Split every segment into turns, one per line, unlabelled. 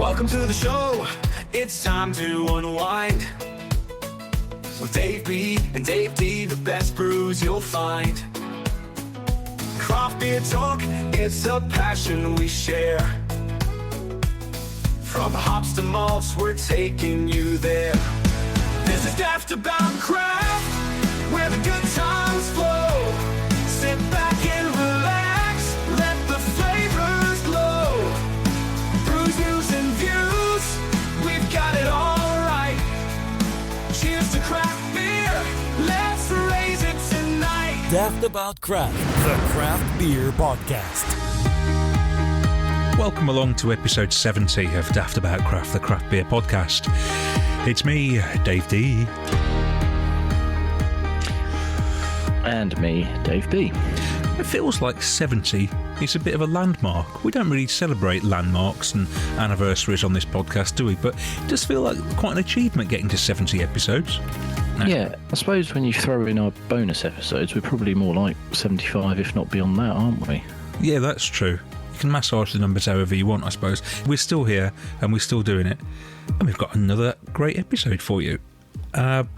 Welcome to the show, it's time to unwind. With Dave B and Dave D, the best brews you'll find. Craft beer talk, it's a passion we share. From hops to malts, we're taking you there. This is Daftaboutcraft, where the good times flow. Sit back and relax, let the flavors glow. Brews, news, and views, we've got it all right. Cheers to craft beer, let's raise it tonight.
Daftaboutcraft, the craft beer podcast.
Welcome along to episode 70 of Daftaboutcraft, the craft beer podcast. It's me, Dave D.
And me, Dave B.
It feels like 70 is a bit of a landmark. We don't really celebrate landmarks and anniversaries on this podcast, do we? But it does feel like quite an achievement getting to 70 episodes.
Yeah, I suppose when you throw in our bonus episodes, we're probably more like 75, if not beyond that, aren't we?
Yeah, that's true. You can massage the numbers however you want, I suppose. We're still here and we're still doing it. And we've got another great episode for you.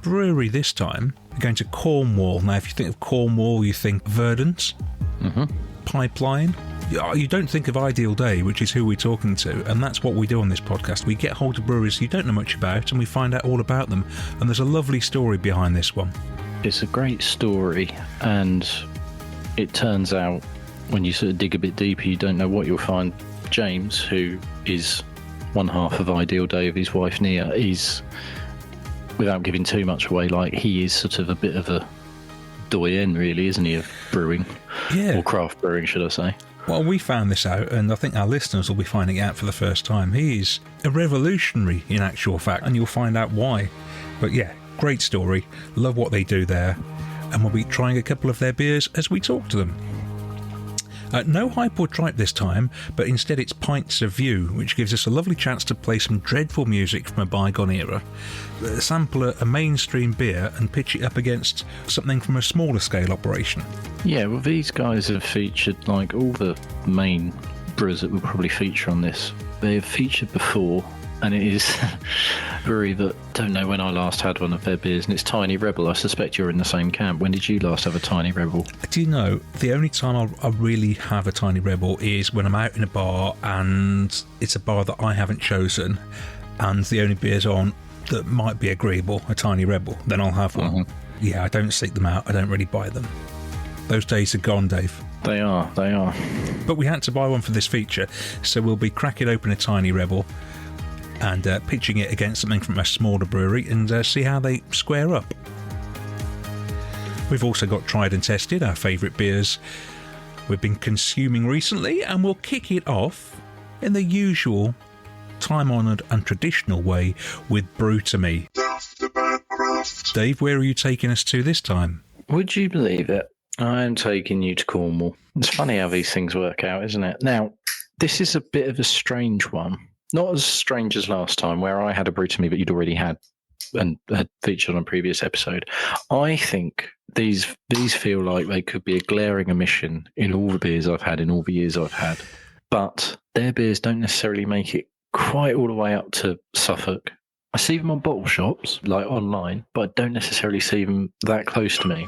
Brewery this time, we're going to Cornwall. Now, if you think of Cornwall, you think Verdant, Pipeline. You don't think of Ideal Day, which is who we're talking to, and that's what we do on this podcast. We get hold of breweries you don't know much about, and we find out all about them. And there's a lovely story behind this one.
It's a great story, and it turns out when you sort of dig a bit deeper, you don't know what you'll find. James, who is one half of Ideal Day of his wife Nia, is, without giving too much away, like he is sort of a bit of a doyen, really, isn't he, of brewing?
Yeah.
Or craft brewing, should I say.
Well, we found this out, and I think our listeners will be finding it out for the first time. He is a revolutionary, in actual fact, and you'll find out why. But yeah, great story. Love what they do there. And we'll be trying a couple of their beers as we talk to them. No hype or tripe this time, but instead it's Pints of View, which gives us a lovely chance to play some dreadful music from a bygone era, sample a mainstream beer and pitch it up against something from a smaller scale operation. Yeah,
well, these guys have featured like all the main brewers that will probably feature on this. They have featured before, and it is a brewery that don't know when I last had one of their beers, and it's Tiny Rebel. I suspect you're in the same camp. When did you last have a Tiny Rebel?
Do you know, the only time I really have a Tiny Rebel is when I'm out in a bar and it's a bar that I haven't chosen, and the only beers on that might be agreeable, a Tiny Rebel, then I'll have one. Yeah, I don't seek them out. I don't really buy them. Those days are gone, Dave.
They are.
But we had to buy one for this feature, so we'll be cracking open a Tiny Rebel and pitching it against something from a smaller brewery and see how they square up. We've also got Tried and Tested, our favourite beers we've been consuming recently, and we'll kick it off in the usual time-honoured and traditional way with Brew to Me. Dave, where are you taking us to this time?
Would you believe it? I'm taking you to Cornwall. It's funny how these things work out, isn't it? Now, this is a bit of a strange one. Not as strange as last time, where I had a Brew to Me, but you'd already had and had featured on a previous episode. I think these feel like they could be a glaring omission in all the beers I've had in all the years I've had. But their beers don't necessarily make it quite all the way up to Suffolk. I see them on bottle shops, like online, but I don't necessarily see them that close to me.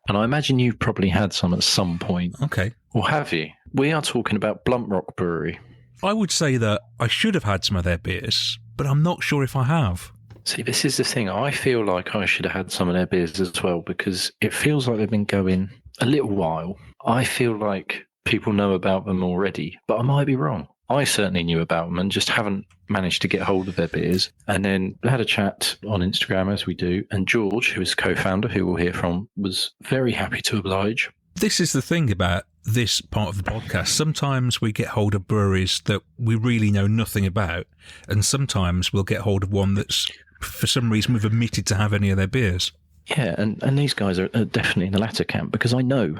And I imagine you've probably had some at some point.
Okay.
Or have you? We are talking about Blunt Rock Brewery.
I would say that I should have had some of their beers, but I'm not sure if I have.
See, this is the thing. I feel like I should have had some of their beers as well, because it feels like they've been going a little while. I feel like people know about them already, but I might be wrong. I certainly knew about them and just haven't managed to get hold of their beers. And then had a chat on Instagram, as we do, and George, who is co-founder, who we'll hear from, was very happy to oblige.
This is the thing about this part of the podcast. Sometimes we get hold of breweries that we really know nothing about, and sometimes we'll get hold of one that's, for some reason, we've omitted to have any of their beers.
Yeah, and these guys are definitely in the latter camp, because I know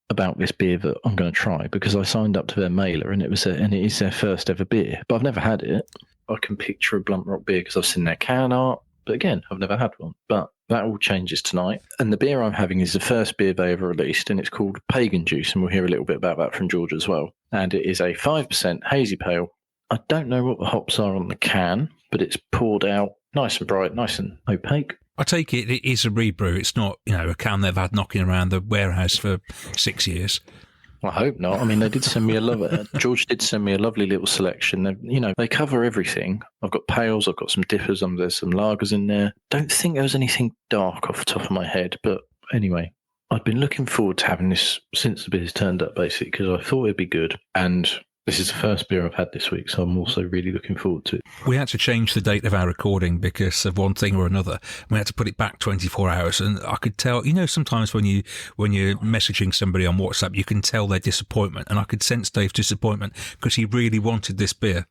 about this beer that I'm going to try, because I signed up to their mailer, and it is their first ever beer, but I've never had it. I can picture a Blunt Rock beer because I've seen their can art, but again, I've never had one. But that all changes tonight. And the beer I'm having is the first beer they ever released, and it's called Pagan Juice, and we'll hear a little bit about that from George as well. And it is a 5% hazy pale I don't know what the hops are on the can, but it's poured out nice and bright, nice and opaque.
I take it is a rebrew. It's not, a can they've had knocking around the warehouse for 6 years.
I hope not. I mean, they did send me George did send me a lovely little selection. They cover everything. I've got pails, I've got some dippers, there's some lagers in there. Don't think there was anything dark off the top of my head, but anyway, I'd been looking forward to having this since the beer's turned up, basically, because I thought it'd be good. And this is the first beer I've had this week, so I'm also really looking forward to it.
We had to change the date of our recording because of one thing or another. We had to put it back 24 hours, and I could tell, sometimes when you're messaging somebody on WhatsApp, you can tell their disappointment, and I could sense Dave's disappointment because he really wanted this beer.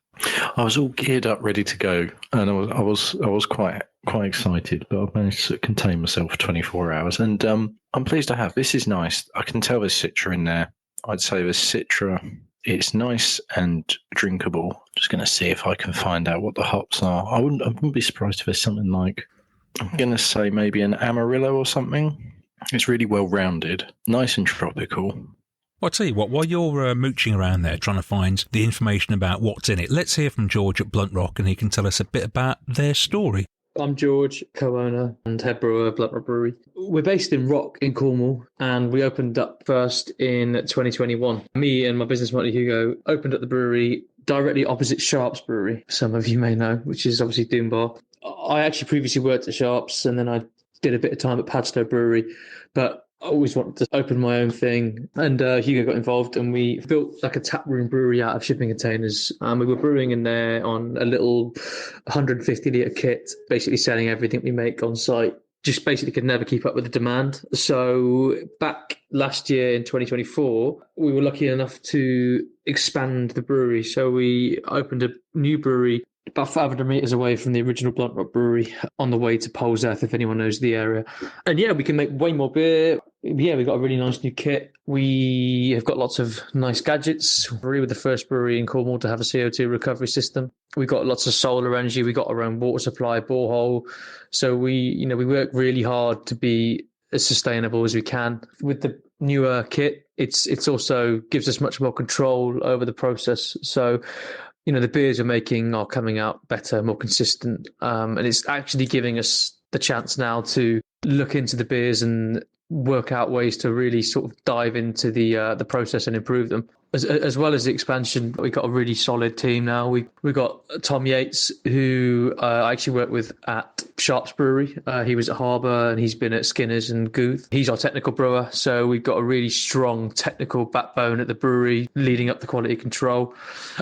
I was all geared up, ready to go, and I was quite excited, but I've managed to contain myself for 24 hours, and I'm pleased to have. This is nice. I can tell there's Citra in there. I'd say there's Citra. It's nice and drinkable. Just going to see if I can find out what the hops are. I wouldn't be surprised if there's something like, I'm going to say maybe an Amarillo or something. It's really well rounded, nice and tropical.
Well, I'll tell you what, while you're mooching around there trying to find the information about what's in it, let's hear from George at Blunt Rock, and he can tell us a bit about their story.
I'm George, co-owner and head brewer of Blunt Rock Brewery. We're based in Rock in Cornwall, and we opened up first in 2021. Me and my business partner Hugo opened up the brewery directly opposite Sharps Brewery, some of you may know, which is obviously Doombar. I actually previously worked at Sharps, and then I did a bit of time at Padstow Brewery, but I always wanted to open my own thing, and Hugo got involved, and we built like a tap room brewery out of shipping containers. We were brewing in there on a little 150 litre kit, basically selling everything we make on site. Just basically could never keep up with the demand. So back last year in 2024, we were lucky enough to expand the brewery. So we opened a new brewery about 500 metres away from the original Blunt Rock Brewery on the way to Poleseth, if anyone knows the area. And yeah, we can make way more beer. Yeah, we've got a really nice new kit. We have got lots of nice gadgets. We're really the first brewery in Cornwall to have a CO2 recovery system. We've got lots of solar energy. We've got our own water supply, borehole. So we work really hard to be as sustainable as we can. With the newer kit, it's also gives us much more control over the process. So the beers we're making are coming out better, more consistent, and it's actually giving us the chance now to look into the beers and work out ways to really sort of dive into the process and improve them. As well as the expansion, we've got a really solid team now. We've got Tom Yates, who I actually worked with at Sharps Brewery. He was at Harbour, and he's been at Skinner's and Guth. He's our technical brewer, so we've got a really strong technical backbone at the brewery, leading up the quality control.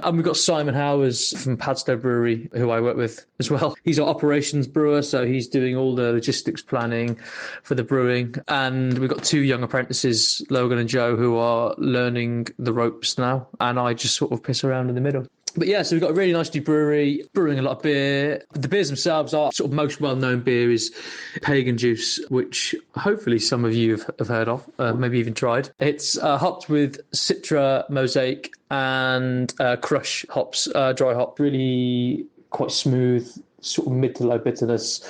And we've got Simon Howers from Padstow Brewery, who I work with as well. He's our operations brewer, so he's doing all the logistics planning for the brewing. And we've got 2 young apprentices, Logan and Joe, who are learning the ropes now, and I just sort of piss around in the middle. But yeah, so we've got a really nice new brewery, brewing a lot of beer. The beers themselves, are sort of most well-known beer is Pagan Juice, which hopefully some of you have heard of, maybe even tried. It's hopped with Citra, Mosaic, and Crush hops, dry hop. Really quite smooth, sort of mid to low bitterness,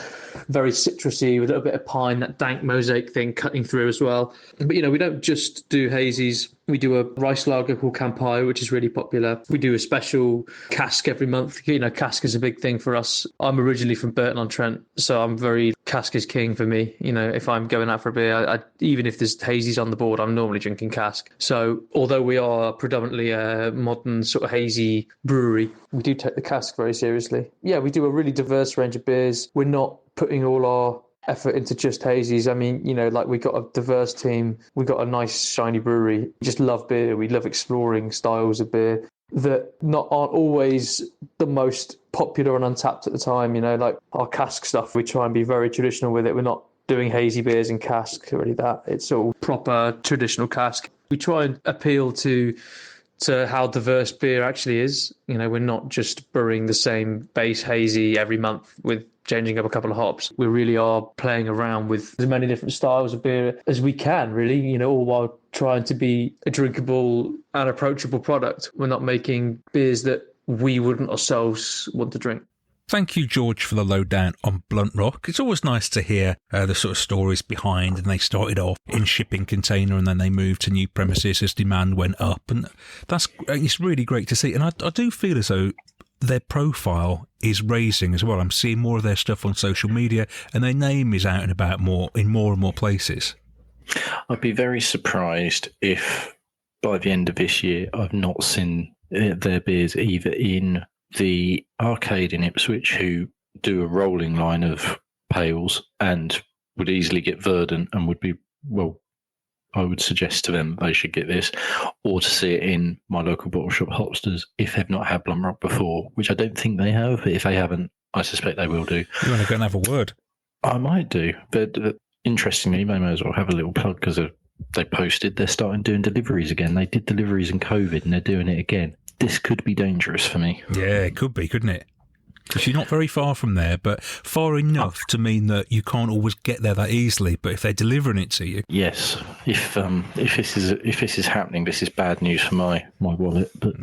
very citrusy with a little bit of pine, that dank Mosaic thing cutting through as well. But we don't just do hazies. We do a rice lager called Campai, which is really popular. We do a special cask every month. Cask is a big thing for us. I'm originally from Burton-on-Trent, so I'm very cask is king for me. If I'm going out for a beer, even if there's hazies on the board, I'm normally drinking cask. So although we are predominantly a modern sort of hazy brewery, we do take the cask very seriously. Yeah, we do a really diverse range of beers. We're not putting all our effort into just hazies. I mean, we got a diverse team. We got a nice shiny brewery. We just love beer. We love exploring styles of beer that aren't always the most popular and untapped at the time. Like our cask stuff, we try and be very traditional with it. We're not doing hazy beers in cask or any of that. It's all proper traditional cask. We try and appeal to how diverse beer actually is. We're not just brewing the same base hazy every month with changing up a couple of hops. We really are playing around with as many different styles of beer as we can, really, all while trying to be a drinkable and approachable product. We're not making beers that we wouldn't ourselves want to drink.
Thank you, George, for the lowdown on Blunt Rock. It's always nice to hear the sort of stories behind, and they started off in shipping container and then they moved to new premises as demand went up. And it's really great to see. And I do feel as though their profile is raising as well. I'm seeing more of their stuff on social media, and their name is out and about more and more places.
I'd be very surprised if by the end of this year I've not seen their beers either in the arcade in Ipswich, who do a rolling line of pails and would easily get Verdant and would be, well, I would suggest to them they should get this, or to see it in my local bottle shop Hopsters if they've not had Blumrock before, which I don't think they have, but if they haven't, I suspect they will do.
You want to go and have a word?
I might do, but interestingly, they may as well have a little plug because they posted they're starting doing deliveries again. They did deliveries in COVID and they're doing it again. This could be dangerous for me.
Yeah, it could be, couldn't it? Because you're not very far from there, but far enough to mean that you can't always get there that easily. But if they're delivering it to you,
yes. If this is happening, this is bad news for my wallet, but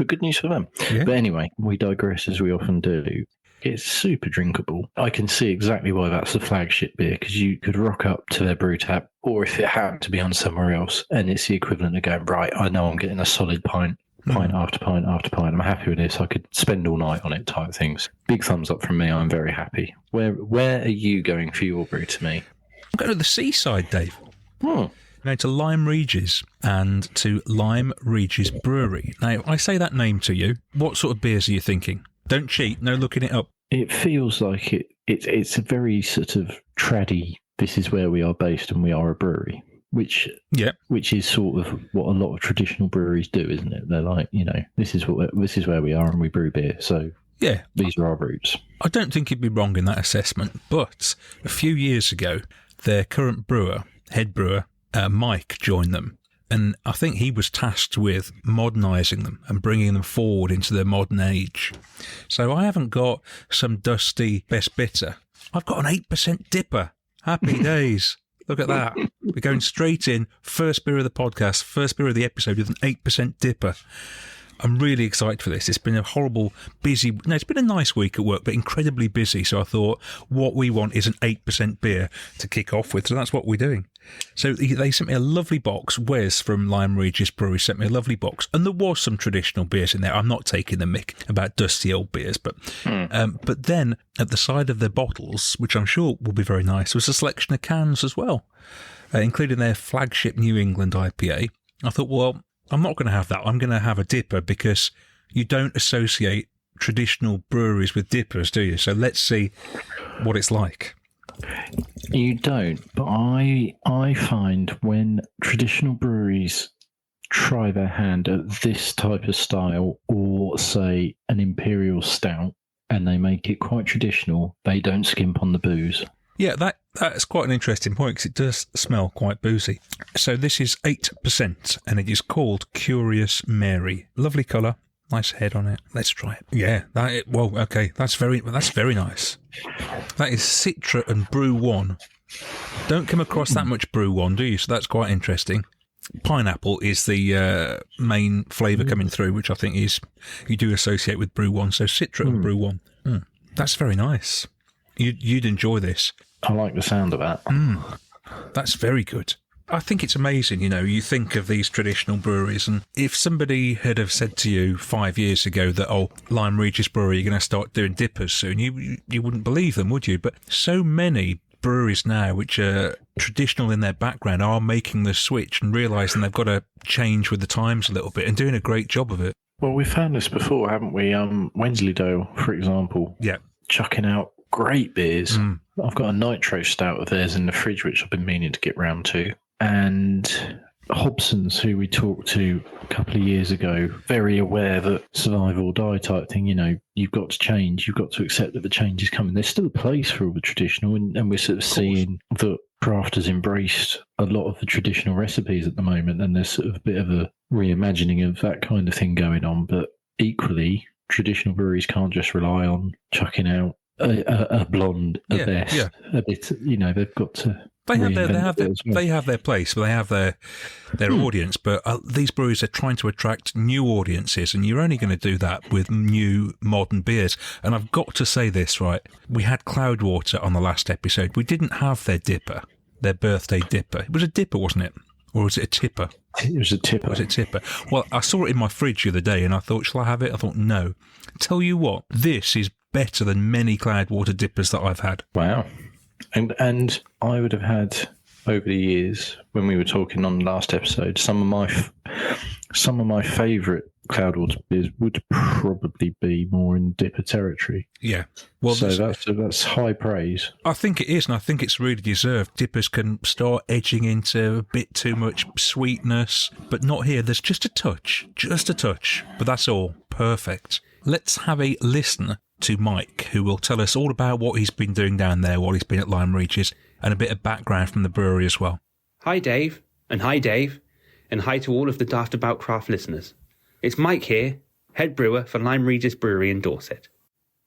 good news for them.
Yeah.
But anyway, we digress as we often do. It's super drinkable. I can see exactly why that's the flagship beer, because you could rock up to their brew tap, or if it happened to be on somewhere else, and it's the equivalent of going, right, I know I'm getting a solid pint after pint after pint. I'm happy with this. I could spend all night on it type things. Big thumbs up from me. I'm very happy. Where are you going for your brew to me?
I'm going to the seaside, Dave. I'm going to Lyme Regis and to Lyme Regis Brewery. Now, I say that name to you. What sort of beers are you thinking? Don't cheat. No looking it up.
It feels like it's a very sort of traddy, this is where we are based and we are a brewery, which is sort of what a lot of traditional breweries do, isn't it? They're like, this is where we are and we brew beer. So
yeah,
these are our roots.
I don't think you'd be wrong in that assessment, but a few years ago, their current head brewer, Mike, joined them. And I think he was tasked with modernising them and bringing them forward into their modern age. So I haven't got some dusty best bitter. I've got an 8% dipper. Happy days. Look at that. We're going straight in. First beer of the podcast, first beer of the episode with an 8% dipper. I'm really excited for this. It's been a horrible, busy... No, it's been a nice week at work, but incredibly busy. So I thought what we want is an 8% beer to kick off with. So that's what we're doing. So they sent me a lovely box. Wes from Lyme Regis Brewery sent me a lovely box. And there was some traditional beers in there. I'm not taking the mick about dusty old beers. But then at the side of their bottles, which I'm sure will be very nice, was a selection of cans as well, including their flagship New England IPA. I thought, well, I'm not going to have that. I'm going to have a dipper because you don't associate traditional breweries with dippers, do you? So let's see what it's like.
You don't, but I find when traditional breweries try their hand at this type of style, or say an imperial stout, and they make it quite traditional, they don't skimp on the booze.
Yeah, that's quite an interesting point because it does smell quite boozy. So this is 8% and it is called Curious Mary. Lovely colour, nice head on it. Let's try it. Yeah, that's very nice. That is Citra and Brew One. Don't come across that much Brew One, do you? So that's quite interesting. Pineapple is the main flavour coming through, which I think is you do associate with Brew One. So Citra and Brew One. That's very nice. You'd enjoy this.
I like the sound of that.
That's very good. I think it's amazing, you think of these traditional breweries, and if somebody had have said to you 5 years ago that, Lyme Regis Brewery, you're going to start doing dippers soon, you wouldn't believe them, would you? But so many breweries now, which are traditional in their background, are making the switch and realising they've got to change with the times a little bit and doing a great job of it.
Well, we've found this before, haven't we? Wensleydale, for example, chucking out great beers. I've got a nitro stout of theirs in the fridge, which I've been meaning to get round to. And Hobson's, who we talked to a couple of years ago, very aware that survive or die type thing, you've got to change. You've got to accept that the change is coming. There's still a place for all the traditional, and we're sort of seeing that craft has embraced a lot of the traditional recipes at the moment, and there's sort of a bit of a reimagining of that kind of thing going on. But equally, traditional breweries can't just rely on chucking out a blonde, a best, a bit. They've got to. They
have their place, they have their audience, but these breweries are trying to attract new audiences, and you're only going to do that with new modern beers. And I've got to say this, right? We had Cloudwater on the last episode. We didn't have their dipper, their birthday dipper. It was a dipper, wasn't it? Or was it a tipper?
It was a tipper.
Was it tipper? Well, I saw it in my fridge the other day and I thought, shall I have it? I thought, no. Tell you what, this is better than many Cloudwater dippers that I've had.
Wow. And I would have had, over the years, when we were talking on the last episode, some of my favourite Cloudwater beers would probably be more in dipper territory.
Yeah. Well,
so that's high praise.
I think it is, and I think it's really deserved. Dippers can start edging into a bit too much sweetness, but not here. There's just a touch, but that's all. Perfect. Let's have a listen to Mike, who will tell us all about what he's been doing down there while he's been at Lime Regis, and a bit of background from the brewery as well.
Hi Dave, and hi to all of the Daftaboutcraft listeners. It's Mike here, head brewer for Lime Regis Brewery in Dorset.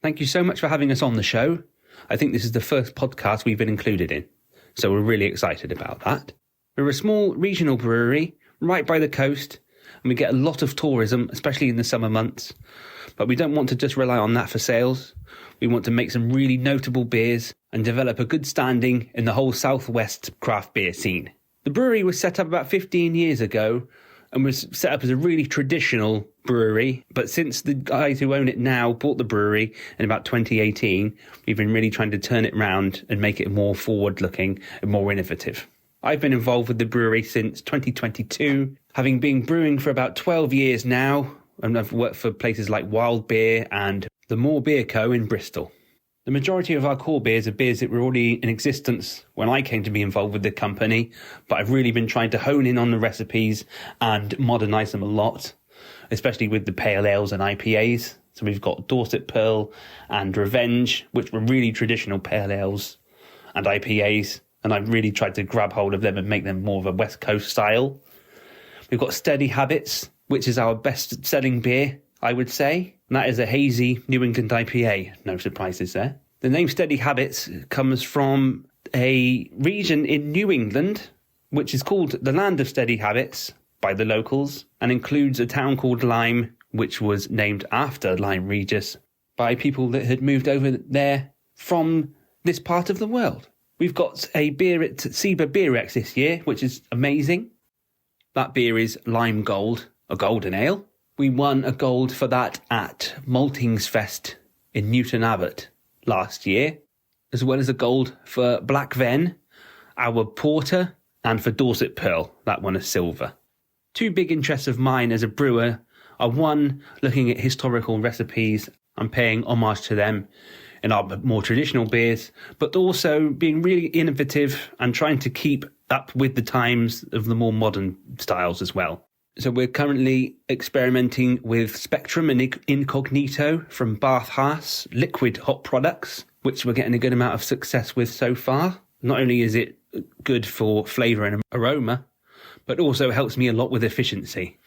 Thank you so much for having us on the show. I think this is the first podcast we've been included in, so we're really excited about that. We're a small regional brewery right by the coast, and we get a lot of tourism, especially in the summer months. But we don't want to just rely on that for sales. We want to make some really notable beers and develop a good standing in the whole southwest craft beer scene. The brewery was set up about 15 years ago and was set up as a really traditional brewery. But since the guys who own it now bought the brewery in about 2018, we've been really trying to turn it around and make it more forward-looking and more innovative. I've been involved with the brewery since 2022, having been brewing for about 12 years now, and I've worked for places like Wild Beer and the Moore Beer Co. in Bristol. The majority of our core beers are beers that were already in existence when I came to be involved with the company, but I've really been trying to hone in on the recipes and modernise them a lot, especially with the pale ales and IPAs. So we've got Dorset Pearl and Revenge, which were really traditional pale ales and IPAs, and I've really tried to grab hold of them and make them more of a West Coast style. We've got Steady Habits, which is our best-selling beer, I would say. And that is a hazy New England IPA. No surprises there. The name Steady Habits comes from a region in New England, which is called the Land of Steady Habits by the locals, and includes a town called Lyme, which was named after Lyme Regis by people that had moved over there from this part of the world. We've got a beer at Seba Beer X this year, which is amazing. That beer is Lime Gold, a golden ale. We won a gold for that at Maltingsfest in Newton Abbot last year, as well as a gold for Black Ven, our porter, and for Dorset Pearl, that won a silver. Two big interests of mine as a brewer are one, looking at historical recipes and paying homage to them in our more traditional beers, but also being really innovative and trying to keep up with the times of the more modern styles as well. So we're currently experimenting with Spectrum and Incognito from Bath Haas liquid hop products, which we're getting a good amount of success with so far. Not only is it good for flavour and aroma, but also helps me a lot with efficiency.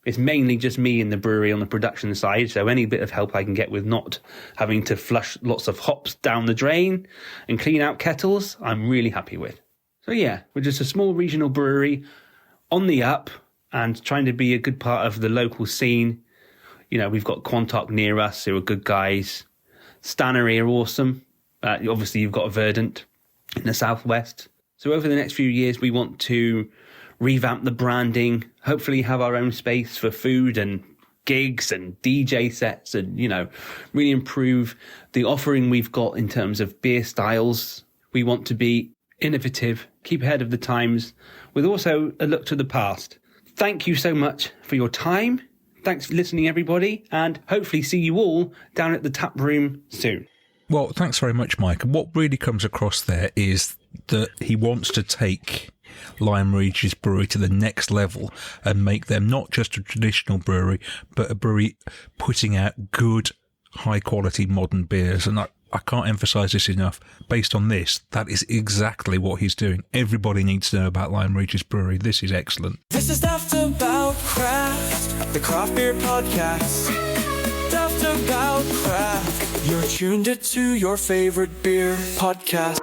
It's mainly just me in the brewery on the production side, so any bit of help I can get with not having to flush lots of hops down the drain and clean out kettles, I'm really happy with. So yeah, we're just a small regional brewery on the up, and trying to be a good part of the local scene. You know, we've got Quantock near us, who are good guys. Stannery are awesome. Obviously, you've got a Verdant in the southwest. So over the next few years, we want to revamp the branding, hopefully have our own space for food and gigs and DJ sets and, you know, really improve the offering we've got in terms of beer styles. We want to be innovative, keep ahead of the times, with also a look to the past. Thank you so much for your time. Thanks for listening, everybody, and hopefully see you all down at the tap room soon.
Well, thanks very much, Mike. And what really comes across there is that he wants to take Lime Regis Brewery to the next level and make them not just a traditional brewery, but a brewery putting out good, high-quality modern beers. And I can't emphasise this enough. Based on this, that is exactly what he's doing. Everybody needs to know about Lime Regis Brewery. This is excellent.
This is Daftaboutcraft, the craft beer podcast. Daftaboutcraft, you're tuned to your favorite beer podcast.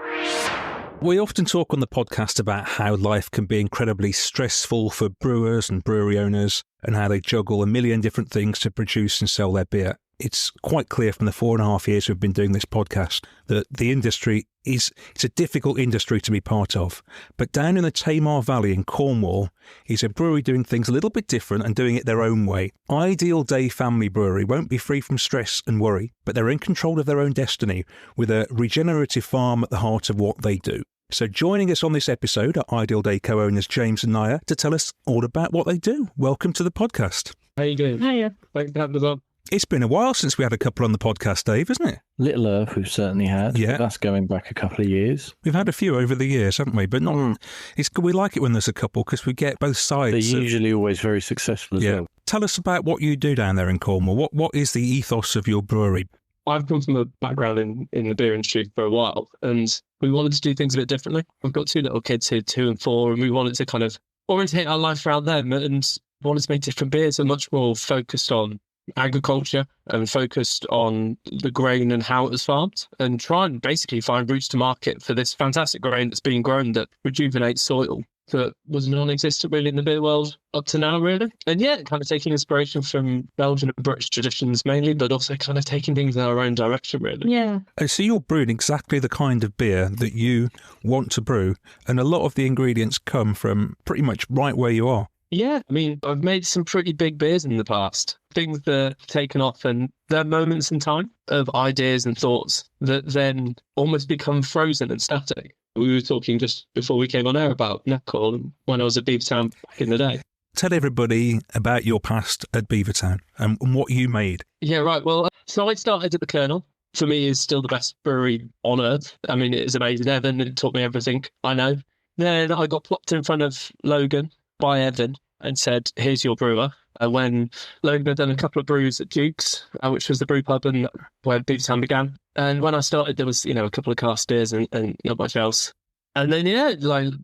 We often talk on the podcast about how life can be incredibly stressful for brewers and brewery owners and how they juggle a million different things to produce and sell their beer. it's quite clear from the 4.5 years we've been doing this podcast that the industry it's a difficult industry to be part of. But down in the Tamar Valley in Cornwall is a brewery doing things a little bit different and doing it their own way. Ideal Day Family Brewery won't be free from stress and worry, but they're in control of their own destiny with a regenerative farm at the heart of what they do. So joining us on this episode are Ideal Day co-owners James and Naya to tell us all about what they do. Welcome to the podcast.
How you doing?
Hiya.
Thanks for having us on.
It's been a while since we had a couple on the podcast, Dave, isn't it?
Little Earth, we've certainly had.
Yeah.
That's going back a couple of years.
We've had a few over the years, haven't we? But not. It's good. We like it when there's a couple because we get both sides.
They're usually always very successful as well.
Tell us about what you do down there in Cornwall. What is the ethos of your brewery?
I've come from a background in the beer industry for a while, and we wanted to do things a bit differently. We've got two little kids here, 2 and 4, and we wanted to kind of orientate our life around them and wanted to make different beers and much more focused on agriculture and focused on the grain and how it was farmed, and try and basically find routes to market for this fantastic grain that's being grown that rejuvenates soil that was non-existent really in the beer world up to now, really. And yeah, kind of taking inspiration from Belgian and British traditions mainly, but also kind of taking things in our own direction, really.
Yeah.
So you're brewing exactly the kind of beer that you want to brew, and a lot of the ingredients come from pretty much right where you are.
Yeah, I mean, I've made some pretty big beers in the past, things that have taken off, and they're moments in time of ideas and thoughts that then almost become frozen and static. We were talking just before we came on air about Netcall and when I was at Beavertown back in the day.
Tell everybody about your past at Beavertown and what you made.
Yeah, right. Well, so I started at the Colonel. For me, is still the best brewery on earth. I mean, it is amazing. Evan, it taught me everything I know. Then I got plopped in front of Logan by Evan and said, here's your brewer. When Logan had done a couple of brews at Duke's, which was the brew pub and where Beavertown began. And when I started, there was, a couple of cask beers and not much else. And then,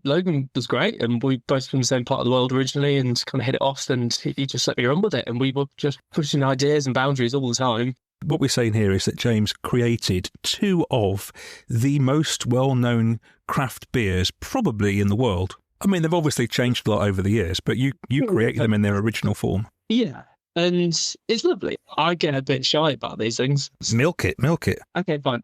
Logan was great. And we both from the same part of the world originally and kind of hit it off. And he just let me run with it. And we were just pushing ideas and boundaries all the time.
What we're saying here is that James created 2 of the most well-known craft beers probably in the world. I mean, they've obviously changed a lot over the years, but you created them in their original form.
Yeah. And it's lovely. I get a bit shy about these things.
Milk it.
Okay, fine.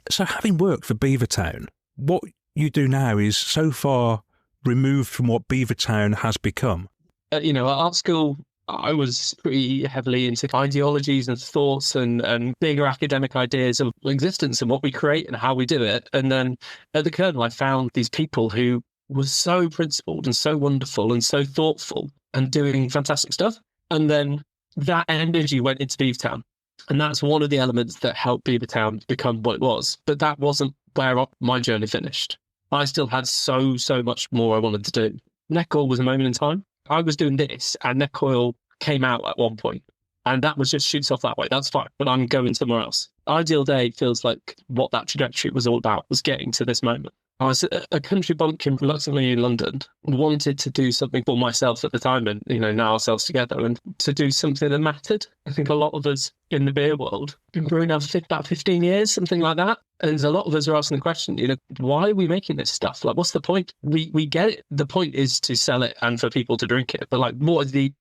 So having worked for Beavertown, what you do now is so far removed from what Beavertown has become.
At art school, I was pretty heavily into ideologies and thoughts and bigger academic ideas of existence and what we create and how we do it. And then at the Colonel, I found these people who were so principled and so wonderful and so thoughtful and doing fantastic stuff. And then that energy went into Beavertown. And that's one of the elements that helped Beavertown become what it was. But that wasn't where my journey finished. I still had so much more I wanted to do. Netcall was a moment in time. I was doing this and Netcoil came out at one point, and that was just shoots off that way. That's fine, but I'm going somewhere else. Ideal Day feels like what that trajectory was all about, was getting to this moment. I was a country bumpkin reluctantly in London, wanted to do something for myself at the time and, now ourselves together and to do something that mattered. I think a lot of us in the beer world been brewing now for about 15 years, something like that. And a lot of us are asking the question, why are we making this stuff? Like, what's the point? We get it. The point is to sell it and for people to drink it. But like, what is the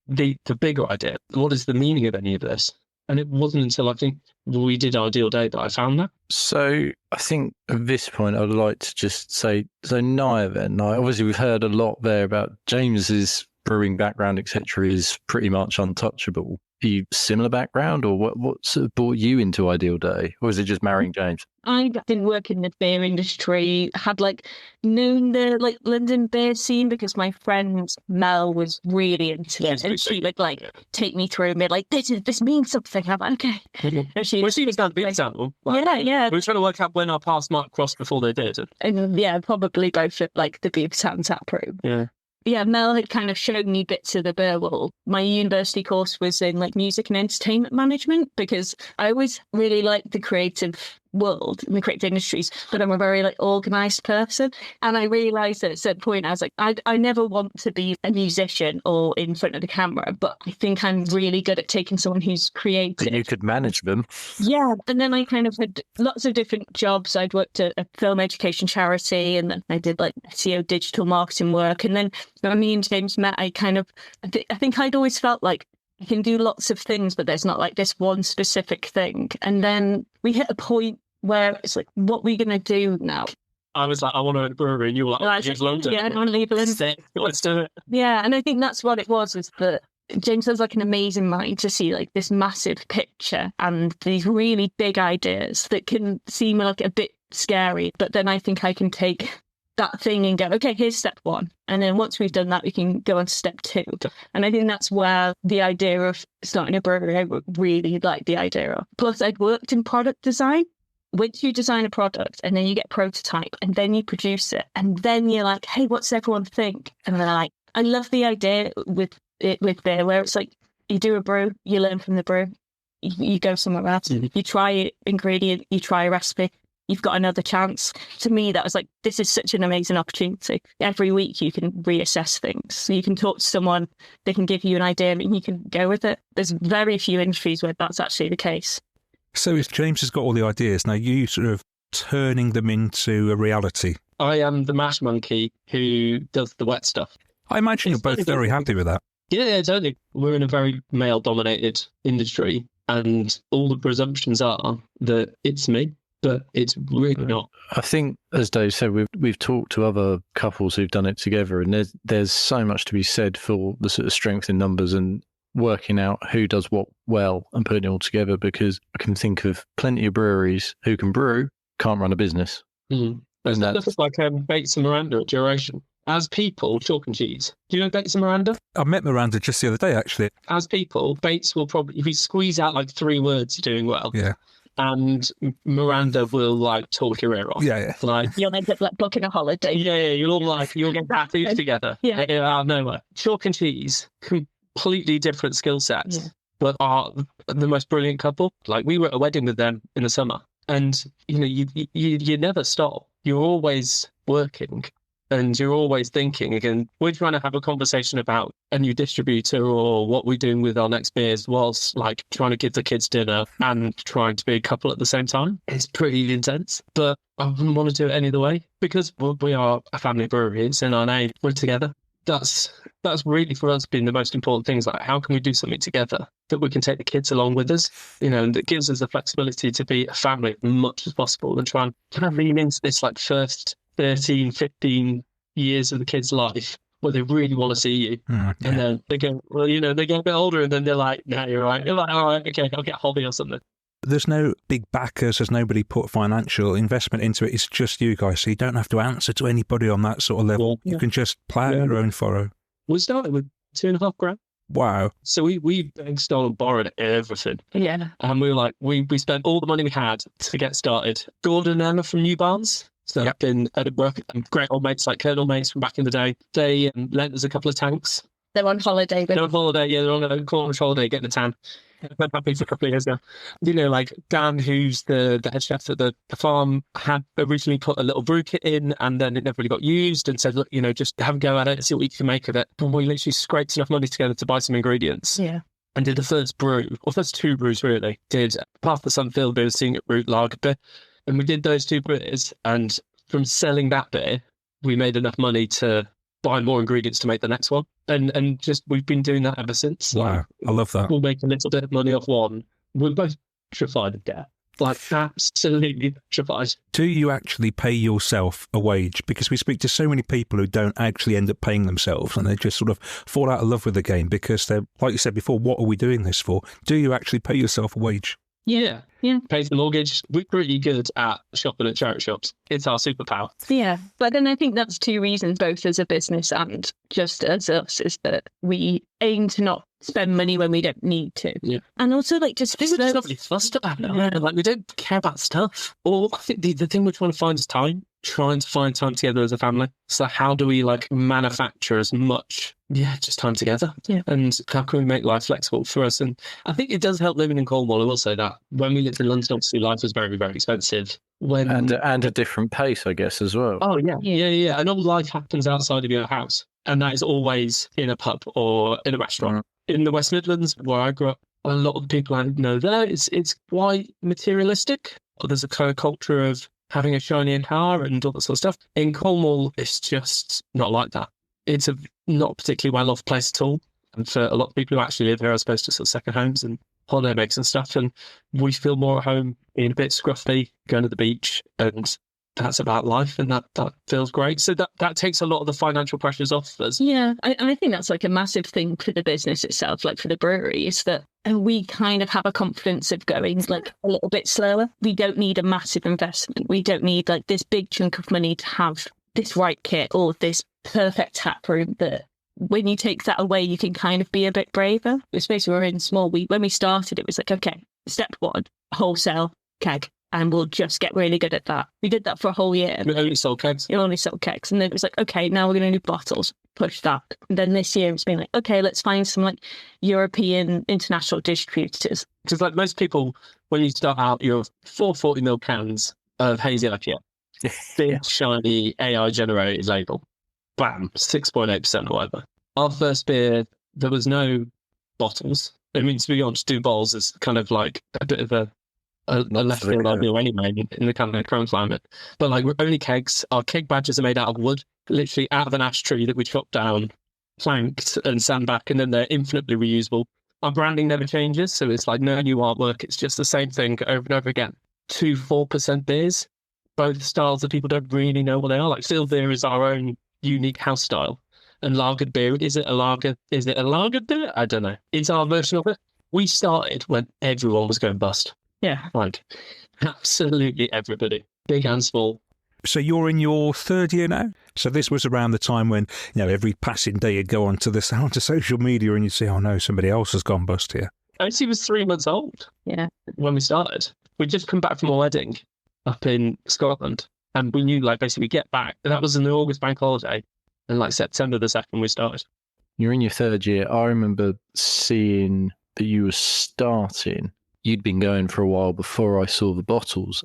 bigger idea? What is the meaning of any of this? And it wasn't until I think we did Ideal Day that I found that.
So I think at this point, I'd like to just say, so Naya then, obviously we've heard a lot there about James's brewing background, etc., is pretty much untouchable. Are you similar background, or what sort of brought you into Ideal Day? Or was it just marrying James?
I didn't work in the beer industry, had known the London beer scene because my friend Mel was really into it, and she would take me through and be like, this means something. I'm like, okay. And
she was down to Beavertown.
Yeah.
We were trying to work out when our paths might cross before they did.
And yeah, probably both at the Beavertown tap room.
Yeah.
Yeah, Mel had kind of shown me bits of the beer world. My university course was in music and entertainment management because I always really liked the creative world and the creative industries, but I'm a very organized person. And I realized at a certain point, I was like, I never want to be a musician or in front of the camera, but I think I'm really good at taking someone who's creative.
But you could manage them.
Yeah. And then I kind of had lots of different jobs. I'd worked at a film education charity, and then I did SEO digital marketing work. And then when me and James met, I think I'd always felt like you can do lots of things, but there's not like this one specific thing. And then we hit a point where it's like, what are we going to do now?
I was like, I want to own a brewery, and you were like,
Like,
here's London.
yeah, I want to leave London.
Sick. Let's do it.
Yeah, and I think that's what it was that James has like an amazing mind to see like this massive picture and these really big ideas that can seem like a bit scary. But then I think I can take that thing and go, okay, here's step one. And then once we've done that, we can go on to step two. And I think that's where the idea of starting a brewery, I really like the idea of. Plus, I'd worked in product design. Once you design a product and then you get prototype and then you produce it and then you're like, hey, what's everyone think? And they're like, I love the idea with beer where it's like you do a brew, you learn from the brew, you go somewhere else, you try an ingredient, you try a recipe, you've got another chance. To me, that was like, this is such an amazing opportunity. Every week you can reassess things. So you can talk to someone, they can give you an idea and you can go with it. There's very few industries where that's actually the case.
So if James has got all the ideas, now you sort of turning them into a reality.
I am the mash monkey who does the wet stuff.
I imagine you're both very happy with that.
Yeah, totally. We're in a very male-dominated industry, and all the presumptions are that it's me, but it's really not.
I think, as Dave said, we've talked to other couples who've done it together, and there's so much to be said for the sort of strength in numbers and working out who does what well and putting it all together, because I can think of plenty of breweries who can brew, can't run a business.
Mm. And that's like Bates and Miranda at Duration. As people, chalk and cheese. Do you know Bates and Miranda?
I met Miranda just the other day, actually.
As people, Bates will probably, if you squeeze out like 3 words, you're doing well.
Yeah.
And Miranda will like talk your ear off.
Yeah.
Like,
You'll end up like booking a holiday.
yeah, you'll get tattoos together.
Yeah.
Out of nowhere. Chalk and cheese, completely different skill sets, but are the most brilliant couple. Like, we were at a wedding with them in the summer, and you never stop. You're always working. And you're always thinking, again, we're trying to have a conversation about a new distributor or what we're doing with our next beers whilst like trying to give the kids dinner and trying to be a couple at the same time. It's pretty intense, but I wouldn't want to do it any other way because we are a family brewery. It's in our name. We're together. That's really for us been the most important thing. Is like, how can we do something together that we can take the kids along with us, and that gives us the flexibility to be a family as much as possible and try and kind of lean into this like first 13, 15 years of the kid's life where they really want to see you. And then they go, well, they get a bit older and then they're like, no, you're right. You're like, all right, okay, I'll get a hobby or something.
There's no big backers. There's nobody put financial investment into it. It's just you guys. So you don't have to answer to anybody on that sort of level. You can just plough your own furrow.
We started with $2,500.
Wow.
So we begged, stole and borrowed everything.
Yeah.
And we were like, we spent all the money we had to get started. Gordon and Emma from New Barnes. So up in Edinburgh, great old mates like Colonel mates from back in the day. They lent us a couple of tanks.
They're on holiday.
They're on holiday, they're on a Cornish holiday getting a tan. I've been happy for a couple of years now. Like Dan, who's the head chef at the farm, had originally put a little brew kit in and then it never really got used and said, look, just have a go at it, see what you can make of it. And we literally scraped enough money together to buy some ingredients.
Yeah.
And did the first brew, or first 2 brews really. Did Path the Sunfield beer, Seeing It Root lager beer. And we did those 2 beers, and from selling that beer, we made enough money to buy more ingredients to make the next one. And just we've been doing that ever since.
Wow, I love that.
We'll make a little bit of money off one. We're both petrified of debt. Like, absolutely petrified.
Do you actually pay yourself a wage? Because we speak to so many people who don't actually end up paying themselves and they just sort of fall out of love with the game because they're, like you said before, what are we doing this for? Do you actually pay yourself a wage?
Yeah. Pays the mortgage. We're pretty good at shopping at charity shops. It's our superpower.
Yeah. But then I think that's 2 reasons, both as a business and just as us, is that we aim to not spend money when we don't need to.
Yeah.
And also like just
we're just not really fussed about it. Like, we don't care about stuff. Or I think the thing we're trying to find is time. Trying to find time together as a family. So how do we like manufacture as much, just time together? Yeah. And how can we make life flexible for us? And I think it does help living in Cornwall. I will say that. When we lived in London, obviously life was very, very expensive. And
a different pace, I guess, as well.
Oh, yeah. Yeah. And all life happens outside of your house. And that is always in a pub or in a restaurant. In the West Midlands, where I grew up, a lot of the people I know there, it's quite materialistic. There's a kind of culture of having a shiny car and all that sort of stuff. In Cornwall, it's just not like that. It's a not particularly well-off place at all. And for a lot of people who actually live here as opposed to sort of second homes and holiday makes and stuff, and we feel more at home being a bit scruffy, going to the beach, and that's about life, and that feels great. So that takes a lot of the financial pressures off us.
Yeah, I think that's like a massive thing for the business itself, like for the brewery, is that we kind of have a confidence of going like a little bit slower. We don't need a massive investment. We don't need like this big chunk of money to have this right kit or this perfect tap room that when you take that away, you can kind of be a bit braver. Especially we're in small. When we started, it was like, okay, step one, wholesale keg. And we'll just get really good at that. We did that for a whole year.
We only sold kegs.
You only sold kegs. And then it was like, okay, now we're going to do bottles. Push that. And then this year it's been like, okay, let's find some like European international distributors.
Because like most people, when you start out, you're 440ml cans of hazy IPA. Big, shiny, AI generated label. Bam, 6.8% or whatever. Our first beer, there was no bottles. I mean, to be honest, do bottles is kind of like a bit of a left field idea anyway in the kind of current climate. But like, we're only kegs. Our keg badges are made out of wood, literally out of an ash tree that we chopped down, planked and sand back, and then they're infinitely reusable. Our branding never changes, so it's like no new artwork. It's just the same thing over and over again. 4% beers, both styles that people don't really know what they are. Like still beer is our own unique house style, and lagered beer, is it a lager? Is it a lagered beer? I don't know. It's our version of it. We started when everyone was going bust.
Yeah.
Like, absolutely everybody, big and small.
So you're in your third year now? So this was around the time when, every passing day you'd go onto social media and you'd say, oh no, somebody else has gone bust here.
He was 3 months old.
Yeah.
When we started. We'd just come back from a wedding up in Scotland, and we knew, like, basically get back. And that was in the August bank holiday, and like September the 2nd we started.
You're in your third year. I remember seeing that you were starting. You'd been going for a while before I saw the bottles.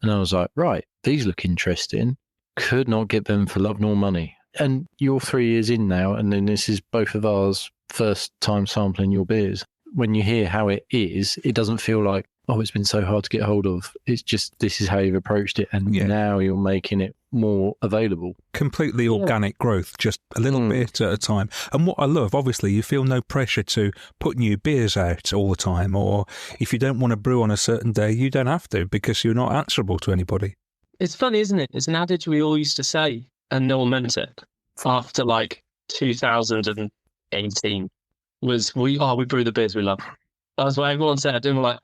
And I was like, right, these look interesting. Could not get them for love nor money. And you're 3 years in now, and then this is both of ours first time sampling your beers. When you hear how it is, it doesn't feel like, oh, it's been so hard to get hold of. It's just, this is how you've approached it. And now you're making it more available.
Completely organic growth, just a little bit at a time. And what I love, obviously, you feel no pressure to put new beers out all the time, or if you don't want to brew on a certain day, you don't have to because you're not answerable to anybody.
It's funny, isn't it? It's an adage we all used to say and no one meant it. After like 2018 was, we brew the beers we love. That's what everyone said. And we're like,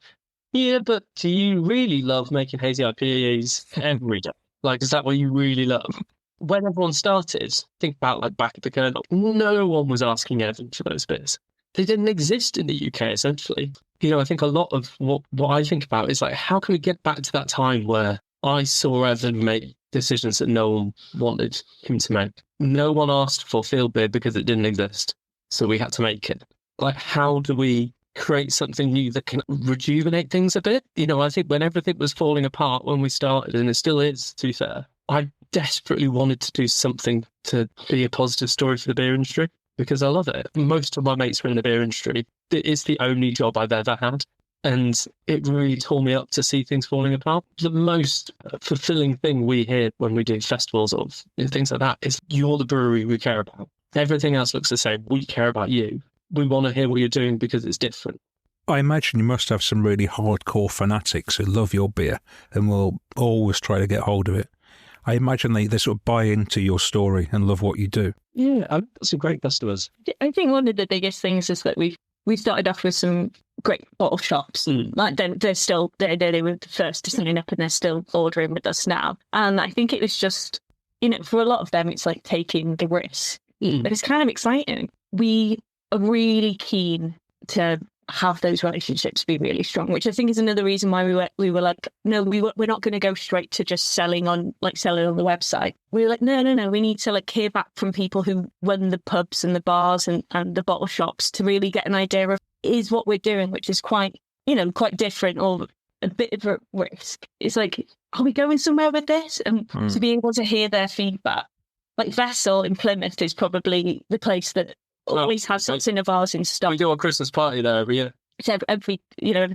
yeah, but do you really love making hazy IPAs every day? Like, is that what you really love? When everyone started, think about like back at the kernel, no one was asking Evan for those beers. They didn't exist in the UK, essentially. I think a lot of what I think about is like, how can we get back to that time where I saw Evan make decisions that no one wanted him to make? No one asked for field beer because it didn't exist. So we had to make it. Like, how do we create something new that can rejuvenate things a bit? I think when everything was falling apart when we started, and it still is, to be fair, I desperately wanted to do something to be a positive story for the beer industry because I love it. Most of my mates are in the beer industry. It's the only job I've ever had. And it really tore me up to see things falling apart. The most fulfilling thing we hear when we do festivals or things like that is you're the brewery we care about. Everything else looks the same. We care about you. We want to hear what you're doing because it's different.
I imagine you must have some really hardcore fanatics who love your beer and will always try to get hold of it. I imagine they sort of buy into your story and love what you do.
Yeah, I've got some great customers.
I think one of the biggest things is that we started off with some great bottle shops. Like they were the first to sign up and they're still ordering with us now. And I think it was just, for a lot of them, it's like taking the risk. But it's kind of exciting. We are really keen to have those relationships be really strong, which I think is another reason why we were like, no, we're not going to go straight to just selling on the website. We were like, no, we need to like hear back from people who run the pubs and the bars and the bottle shops to really get an idea of is what we're doing, which is quite different or a bit of a risk. It's like, are we going somewhere with this? And to be able to hear their feedback. Like Vessel in Plymouth is probably the place that always has something of ours in stock.
We do our Christmas party there every year.
So every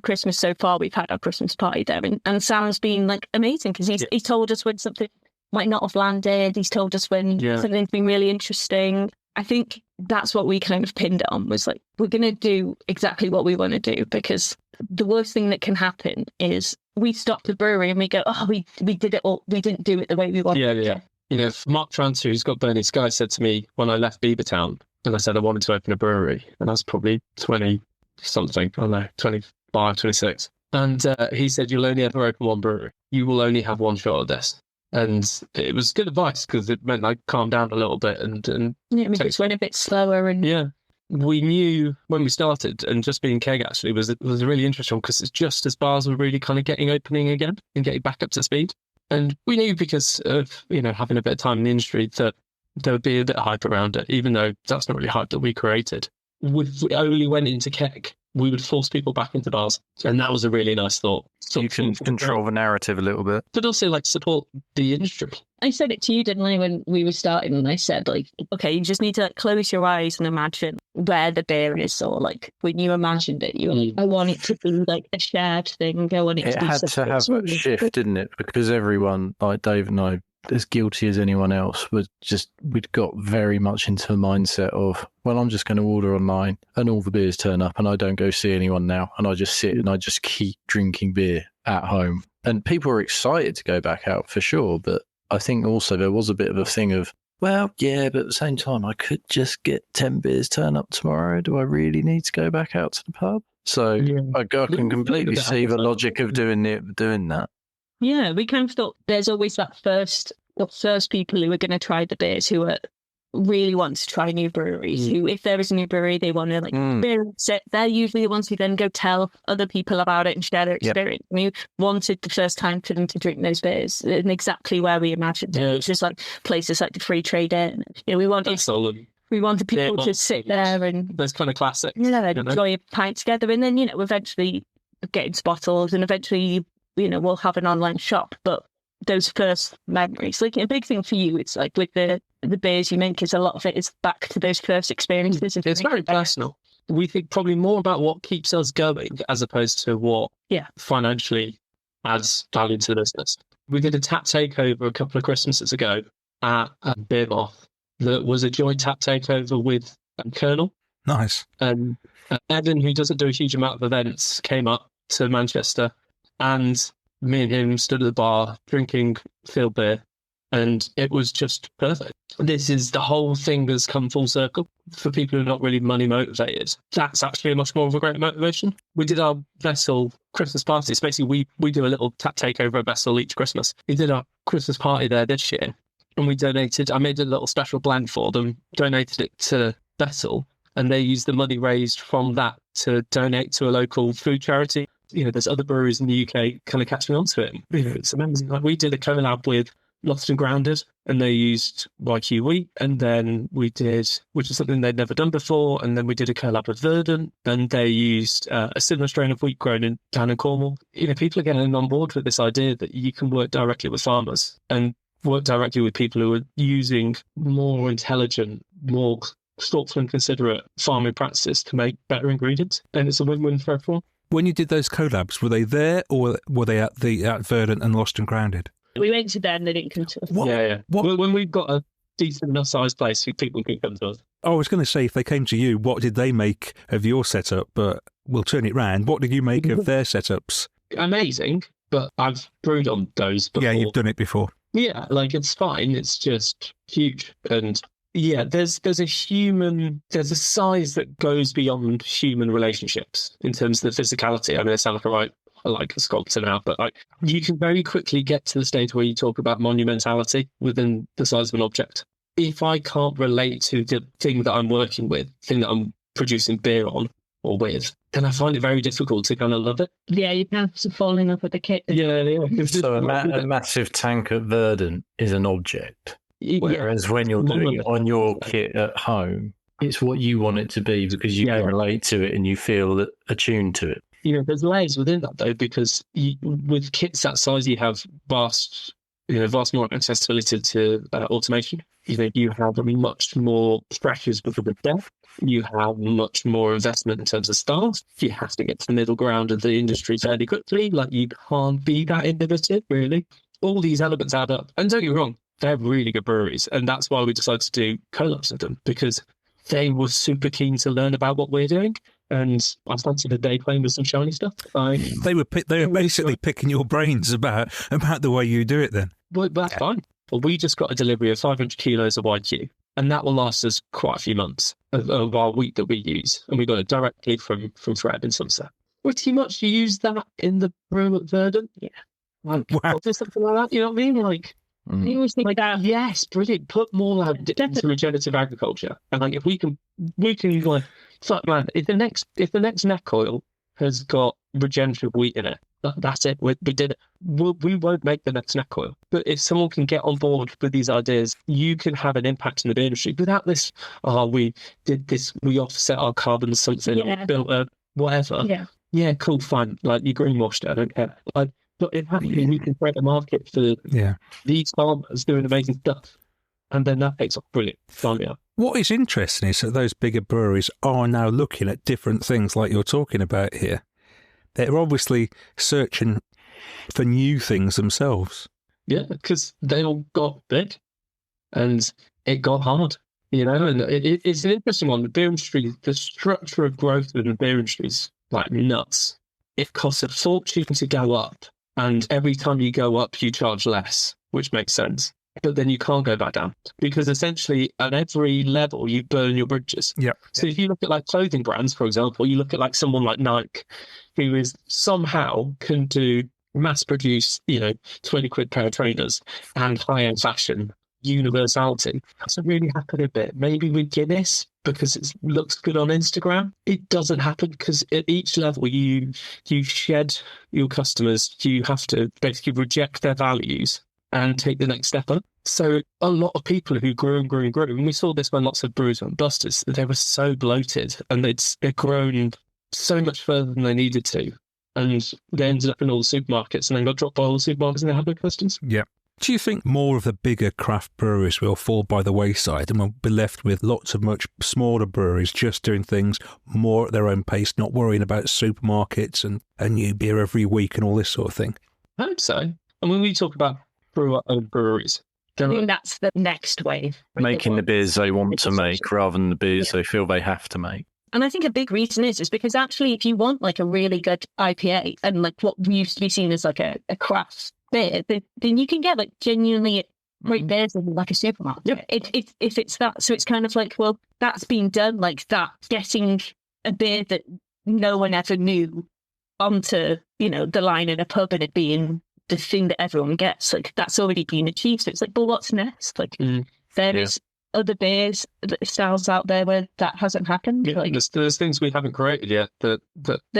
Christmas so far, we've had our Christmas party there, and Sam's been like amazing because he told us when something might not have landed. He's told us when something's been really interesting. I think that's what we kind of pinned it on, was like, we're going to do exactly what we want to do, because the worst thing that can happen is we stop the brewery and we go, oh, we did it all. We didn't do it the way we wanted.
Yeah. You know, Mark Tranter, who's got Burning Sky, said to me when I left Beavertown, and I said I wanted to open a brewery, and I was probably 20 something, I don't know, 25, 26. And he said, you'll only ever open one brewery. You will only have one shot at this. And it was good advice, because it meant I calmed down a little bit and
Yeah, we just went a bit slower. And
yeah, we knew when we started, and just being keg actually was really interesting, because it's just as bars were really kind of opening again and getting back up to speed. And we knew, because of, you know, having a bit of time in the industry, that there would be a bit of hype around it, even though that's not really hype that we created. If we only went into keg, we would force people back into bars. And that was a really nice thought.
You can control the narrative a little bit.
But also, like, support the industry.
I said it to you, didn't I, when we were starting, and I said, like, okay, you just need to, like, close your eyes and imagine where the beer is, or, like, when you imagined it, you were like, I want it to be, like, a shared thing. I want it to be
It had to have a shift, didn't it? Because everyone, like Dave and I, as guilty as anyone else, we'd got very much into a mindset of, well, I'm just going to order online and all the beers turn up and I don't go see anyone now, and I just sit and I just keep drinking beer at home. And people were excited to go back out for sure, but I think also there was a bit of a thing of, well, yeah, but at the same time, I could just get 10 beers turn up tomorrow. Do I really need to go back out to the pub? So yeah. I can completely see the logic of doing that.
Yeah, we kind of thought there's always the first people who are going to try the beers, who are really want to try new breweries, who, if there is a new brewery, they want to experience it. They're usually the ones who then go tell other people about it and share their experience. Yep. We wanted the first time for them to drink those beers, and exactly where we imagined it. It's just like places like the Free Trade Inn. You know, we wanted people to sit there and
those kind of classics.
Enjoy a pint together, and then, you know, eventually get into bottles, and eventually, you know, we'll have an online shop. But those first memories, like, a big thing for you, it's like with the beers you make, is a lot of it is back to those first experiences.
It's very personal. We think probably more about what keeps us going as opposed to what financially adds value to the business. We did a tap takeover a couple of Christmases ago at Beer Moth that was a joint tap takeover with Colonel.
Nice.
And Evan, who doesn't do a huge amount of events, came up to Manchester, and me and him stood at the bar drinking field beer, and it was just perfect. This is the whole thing has come full circle for people who are not really money motivated. That's actually much more of a great motivation. We did our Vessel Christmas party. So basically, we do a little tap takeover at Vessel each Christmas. We did our Christmas party there this year, and I made a little special blend for them, donated it to Vessel, and they used the money raised from that to donate to a local food charity. You know, there's other breweries in the UK kind of catching on to it. You know, it's amazing. Like, we did a collab with Lost and Grounded, and they used YQ wheat, and then we did, which is something they'd never done before, and then we did a collab with Verdant, and they used a similar strain of wheat grown down in Cornwall. You know, people are getting on board with this idea that you can work directly with farmers and work directly with people who are using more intelligent, more thoughtful and considerate farming practices to make better ingredients, and it's a win-win for everyone.
When you did those collabs, were they there, or were they at Verdant and Lost and Grounded?
We went to them, they didn't come to us.
What?
Yeah. Well, when we've got a decent enough sized place, people can come to us.
I was going to say, if they came to you, what did they make of your setup? But we'll turn it round. What did you make of their setups?
Amazing, but I've brewed on those before.
Yeah, you've done it before.
Yeah, like, it's fine. It's just huge. And yeah, there's a size that goes beyond human relationships in terms of the physicality. I mean, I sound like a sculptor now, but like, you can very quickly get to the stage where you talk about monumentality within the size of an object. If I can't relate to the thing that I'm working with, thing that I'm producing beer on or with, then I find it very difficult to kind of love it.
Yeah, you kind of fall in love with the kit.
Yeah.
So a massive tank at Verdant is an object. Whereas when you're doing it on your kit at home, it's what you want it to be, because you can relate to it and you feel attuned to it.
You know, there's layers within that, though, because with kits that size, you have vast more accessibility to automation. You know, you have much more pressures because of depth. You have much more investment in terms of staff. You have to get to the middle ground of the industry fairly quickly. Like, you can't be that innovative, really. All these elements add up. And don't get me wrong, they're really good breweries. And that's why we decided to do collabs with them, because they were super keen to learn about what we're doing. And I fancied a day playing with some shiny stuff.
They were basically picking your brains about the way you do it then.
But that's fine. Well, we just got a delivery of 500 kilos of YQ, and that will last us quite a few months of our wheat that we use. And we got it directly from Fred in Somerset. Pretty much use that in the brew at Verdon. Yeah. Like,
Wow.
or something like that, you know what I mean? Like,
You always think that.
yes, brilliant. Put more like into regenerative agriculture, and like if we can like, fuck man, if the next neck oil has got regenerative wheat in it, that's it. We did it. We won't make the next neck oil, but if someone can get on board with these ideas, you can have an impact in the beer industry without this. Oh, we did this. We offset our carbon something, or built a whatever. Yeah, cool, fine. Like you greenwashed it. I don't care. Like. But if actually we can create a market for these farmers doing amazing stuff, and then that takes off brilliant. Sign me up.
What is interesting is that those bigger breweries are now looking at different things like you're talking about here. They're obviously searching for new things themselves.
Yeah, because they all got big, and it got hard, you know. And it's an interesting one. The beer industry, the structure of growth within the beer industry is like nuts. It costs a fortune to go up. And every time you go up, you charge less, which makes sense. But then you can't go back down because essentially at every level, you burn your bridges.
Yeah.
So if you look at like clothing brands, for example, you look at like someone like Nike, who is somehow can do mass produce, 20 quid pair of trainers and high-end fashion universality. That's really happened a bit. Maybe with Guinness, because it looks good on Instagram. It doesn't happen because at each level you shed your customers. You have to basically reject their values and take the next step up. So a lot of people who grew and grew and grew, and we saw this when lots of brewers went bust, is that they were so bloated and they'd grown so much further than they needed to. And they ended up in all the supermarkets and then got dropped by all the supermarkets and they had no customers.
Yeah. Do you think more of the bigger craft breweries will fall by the wayside and we'll be left with lots of much smaller breweries just doing things more at their own pace, not worrying about supermarkets and a new beer every week and all this sort of thing?
I hope so. And when we talk about brewer-owned breweries,
I think that's the next wave.
Making the beers they want to make rather than the beers they feel they have to make.
And I think a big reason is because actually if you want like a really good IPA and like what used to be seen as like a craft beer, then you can get like genuinely great beers in like a supermarket. Yep. If it's that. So it's kind of like, well, that's been done like that, getting a beer that no one ever knew onto, the line in a pub and it being the thing that everyone gets. Like that's already been achieved. So it's like, well, what's next? Like there is other beers, styles out there where that hasn't happened.
Yeah, like, there's things we haven't created yet that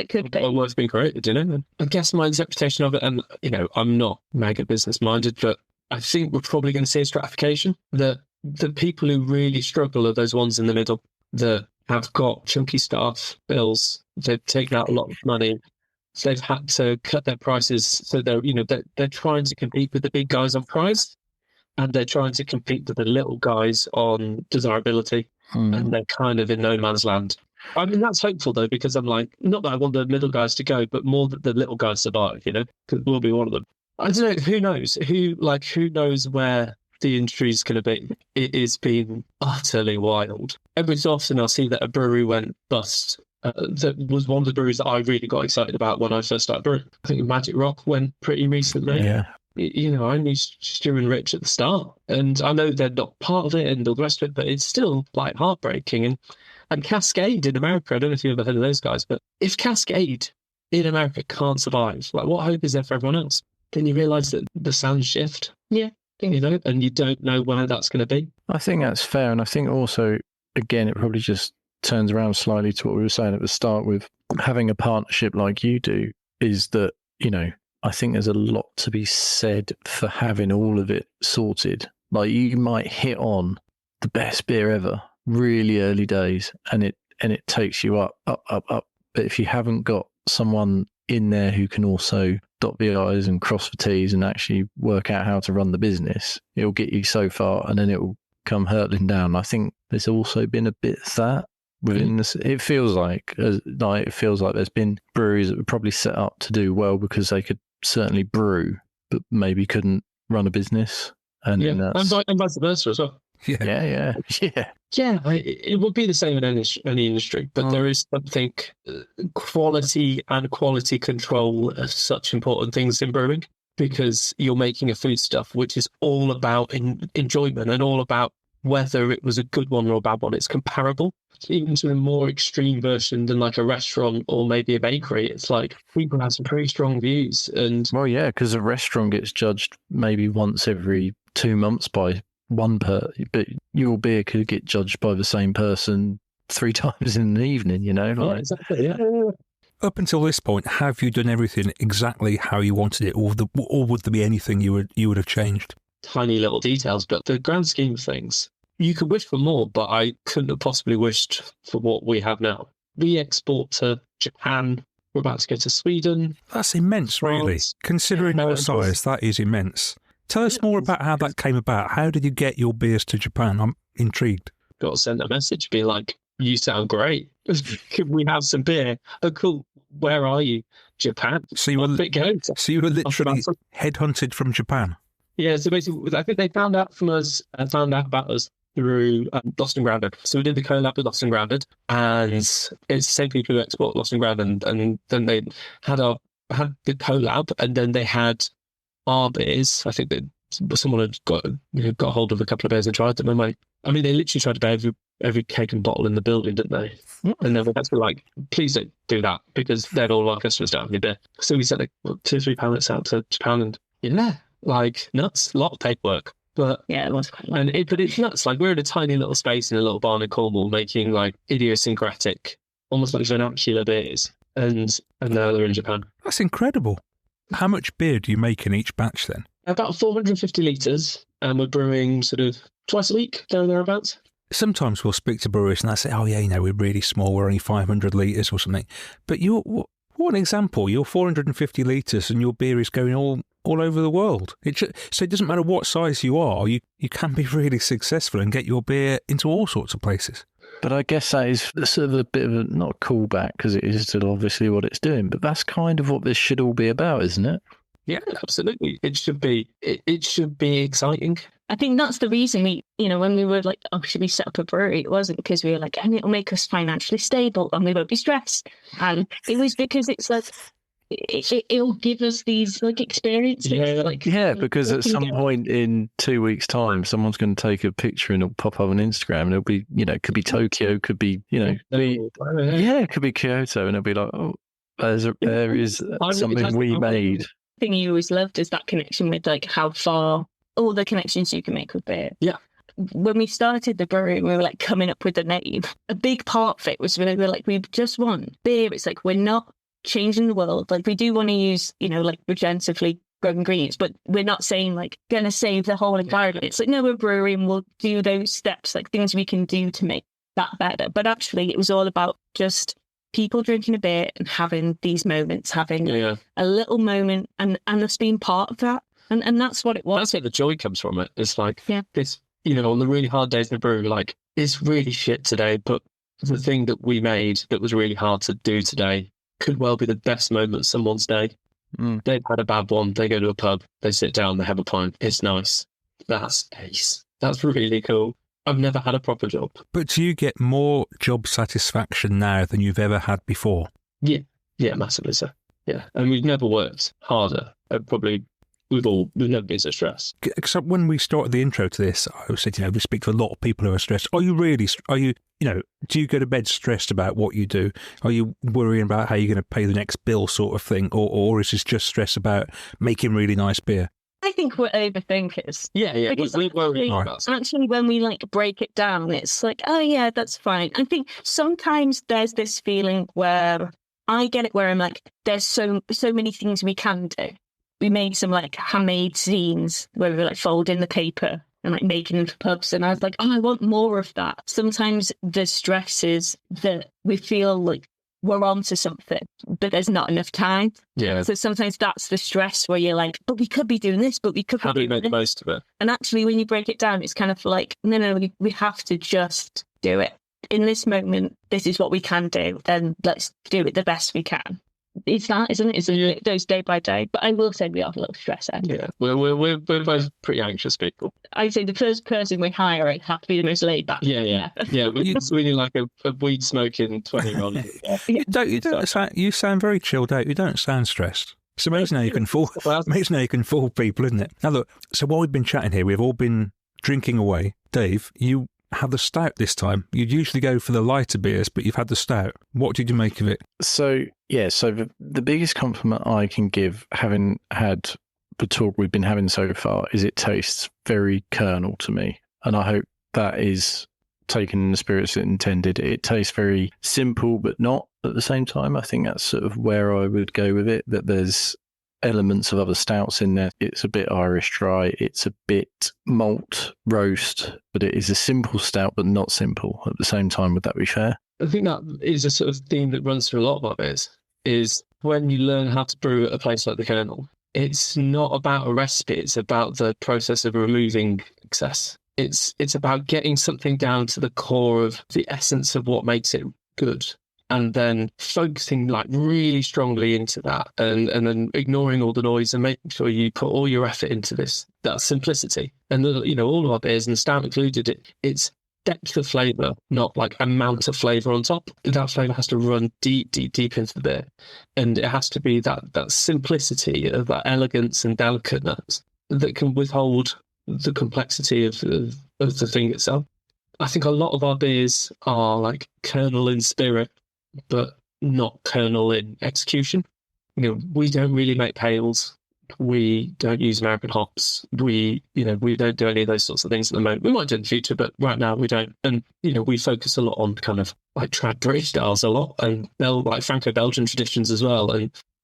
could be.
Well, worth being created, And I guess my interpretation of it, and I'm not mega business minded, but I think we're probably going to see a stratification. The people who really struggle are those ones in the middle that have got chunky staff bills. They've taken out a lot of money. They've had to cut their prices, so they're trying to compete with the big guys on price. And they're trying to compete with the little guys on desirability, and they're kind of in no man's land. I mean, that's hopeful though, because I'm like, not that I want the middle guys to go, but more that the little guys survive, because we'll be one of them. I don't know. Who knows? Who knows where the industry is going to be? It has been utterly wild. Every so often I'll see that a brewery went bust. That was one of the breweries that I really got excited about when I first started brewing. I think Magic Rock went pretty recently.
Yeah.
I knew Stu and Rich at the start, and I know they're not part of it and all the rest of it, but it's still like heartbreaking. And Cascade in America, I don't know if you've ever heard of those guys, but if Cascade in America can't survive, like what hope is there for everyone else? Then you realise that the sands shift. Yeah. And you don't know when that's going to be. I
think that's fair. And I think also, again, it probably just turns around slightly to what we were saying at the start with having a partnership like you do, is that, I think there's a lot to be said for having all of it sorted. Like you might hit on the best beer ever, really early days, and it takes you up. But if you haven't got someone in there who can also dot the I's and cross the T's and actually work out how to run the business, it'll get you so far and then it will come hurtling down. I think there's also been a bit of that within this. It feels like there's been breweries that were probably set up to do well because they could certainly brew, but maybe couldn't run a business, and vice
versa as well.
Yeah.
Yeah, it would be the same in any industry, but there is something quality and quality control are such important things in brewing, because you're making a foodstuff which is all about enjoyment and all about whether it was a good one or a bad one. It's comparable, even to a more extreme version than like a restaurant or maybe a bakery. It's like people have some pretty strong views. And
Well, yeah, because a restaurant gets judged maybe once every 2 months by one but your beer could get judged by the same person 3 times in an evening, you know?
yeah, exactly, yeah.
Up until this point, have you done everything exactly how you wanted it, or would there be anything you would have changed?
Tiny little details, but the grand scheme of things, you could wish for more, but I couldn't have possibly wished for what we have now. We export to Japan. We're about to go to Sweden.
That's immense, really.
France,
Considering your
America.
size, that is immense. Tell us more about how that came about. How did you get your beers to Japan? I'm intrigued.
Got to send a message, be like, you sound great. Could we have some beer? Oh, cool. Where are you? Japan.
So you were literally headhunted from Japan?
Yeah, so basically, I think they found out about us through Lost and Grounded. So we did the collab with Lost and Grounded, and it's the same people who export Lost and Grounded, and then they had the collab, and then they had our beers. I think that someone had got hold of a couple of beers and tried them. And they literally tried to buy every keg and bottle in the building, didn't they? And then we had to be like, please don't do that, because then all our customers don't have any beer. So we sent 2 or 3 pallets out to Japan, and nuts, a lot of paperwork. But
Yeah, it was quite
but it's nuts. Like, we're in a tiny little space in a little barn in Cornwall making like idiosyncratic, almost like vernacular beers, and now they're in Japan.
That's incredible. How much beer do you make in each batch then?
About 450 litres, and we're brewing sort of twice a week, thereabouts.
Sometimes we'll speak to brewers and they say, oh yeah, we're really small, we're only 500 litres or something. But what an example, you're 450 litres and your beer is going all over the world. So it doesn't matter what size you are, you can be really successful and get your beer into all sorts of places.
But I guess that is sort of a bit of not a callback, because it is still obviously what it's doing, but that's kind of what this should all be about, isn't it?
Yeah, absolutely. It should be. It should be exciting.
I think that's the reason when we were like, oh, should we set up a brewery? It wasn't because we were like, and it'll make us financially stable and we won't be stressed. And it was because it's like, it'll give us these like experiences.
Yeah, because at some point in 2 weeks' time, someone's going to take a picture and it'll pop up on Instagram, and it'll be, it could be Tokyo, could be, it could be Kyoto, and it'll be like, oh, there is something we made.
Thing you always loved is that connection with like how far, all the connections you can make with beer.
Yeah.
When we started the brewery, we were like coming up with the name. A big part of it was we were like, we just want beer. It's like, we're not changing the world. Like, we do want to use, like regeneratively grown ingredients, but we're not saying like going to save the whole environment. It's like, no, we're a brewery and we'll do those steps, like things we can do to make that better. But actually, it was all about just people drinking a beer and having these moments, having a little moment, and us being part of that. And that's what it was.
That's where the joy comes from it. It's like, this, on the really hard days in the brew, like, it's really shit today, but the thing that we made that was really hard to do today could well be the best moment of someone's day. They've had a bad one, they go to a pub, they sit down, they have a pint. It's nice. That's ace. That's really cool. I've never had a proper job.
But do you get more job satisfaction now than you've ever had before?
Yeah, massively so. Yeah, and we've never worked harder. We've never been so stressed.
Except when we started the intro to this, I said, we speak to a lot of people who are stressed. Do you go to bed stressed about what you do? Are you worrying about how you're going to pay the next bill sort of thing? Or is this just stress about making really nice beer?
I think we're overthinkers.
Yeah.
Actually, when we like break it down, it's like, oh yeah, that's fine. I think sometimes there's this feeling where I get it, where I'm like, there's so many things we can do. We made some like handmade zines where we were like folding the paper and like making them for pubs, and I was like, oh, I want more of that. Sometimes the stress is that we feel like we're on to something, but there's not enough time.
Yeah.
So sometimes that's the stress where you're like, but we could be doing this, but we could
How
be
do we
doing
make the most of it?
And actually, when you break it down, it's kind of like, no, we have to just do it. In this moment, this is what we can do. Then let's do it the best we can. it's that, isn't it? It's those day by day. But I will say we are a little stressed out.
Yeah, we're both pretty anxious people.
I'd say the first person we hire, it have to be the most laid back.
Yeah. It's really like a weed smoking 20-year-old.
You sound very chilled out. You don't sound stressed. It's amazing how you can fool. Amazing how you can fool people, isn't it? Now look. So while we've been chatting here, we've all been drinking away. Dave, you had the stout this time. You'd usually go for the lighter beers, but you've had the stout. What did you make of it?
So the biggest compliment I can give, having had the talk we've been having so far, is it tastes very kernel to me. And I hope that is taken in the spirits it intended. It tastes very simple, but not at the same time. I think that's sort of where I would go with it, that there's elements of other stouts in there. It's a bit Irish dry, it's a bit malt roast, but it is a simple stout, but not simple at the same time. Would that be fair?
I think that is a sort of theme that runs through a lot of our beers, is when you learn how to brew at a place like the Colonel, it's not about a recipe, it's about the process of removing excess. It's about getting something down to the core of the essence of what makes it good, and then focusing like really strongly into that, and then ignoring all the noise and making sure you put all your effort into that simplicity. And all of our beers, and the stout included, it's depth of flavour, not like amount of flavour on top. That flavour has to run deep into the beer, and it has to be that simplicity of that elegance and delicateness that can withhold the complexity of the thing itself. I think a lot of our beers are like kernel in spirit, but not kernel in execution. We don't really make pales. We don't use American hops. We don't do any of those sorts of things at the moment. We might do in the future, but right now we don't. And, we focus a lot on kind of like trad British styles a lot, and like Franco-Belgian traditions as well.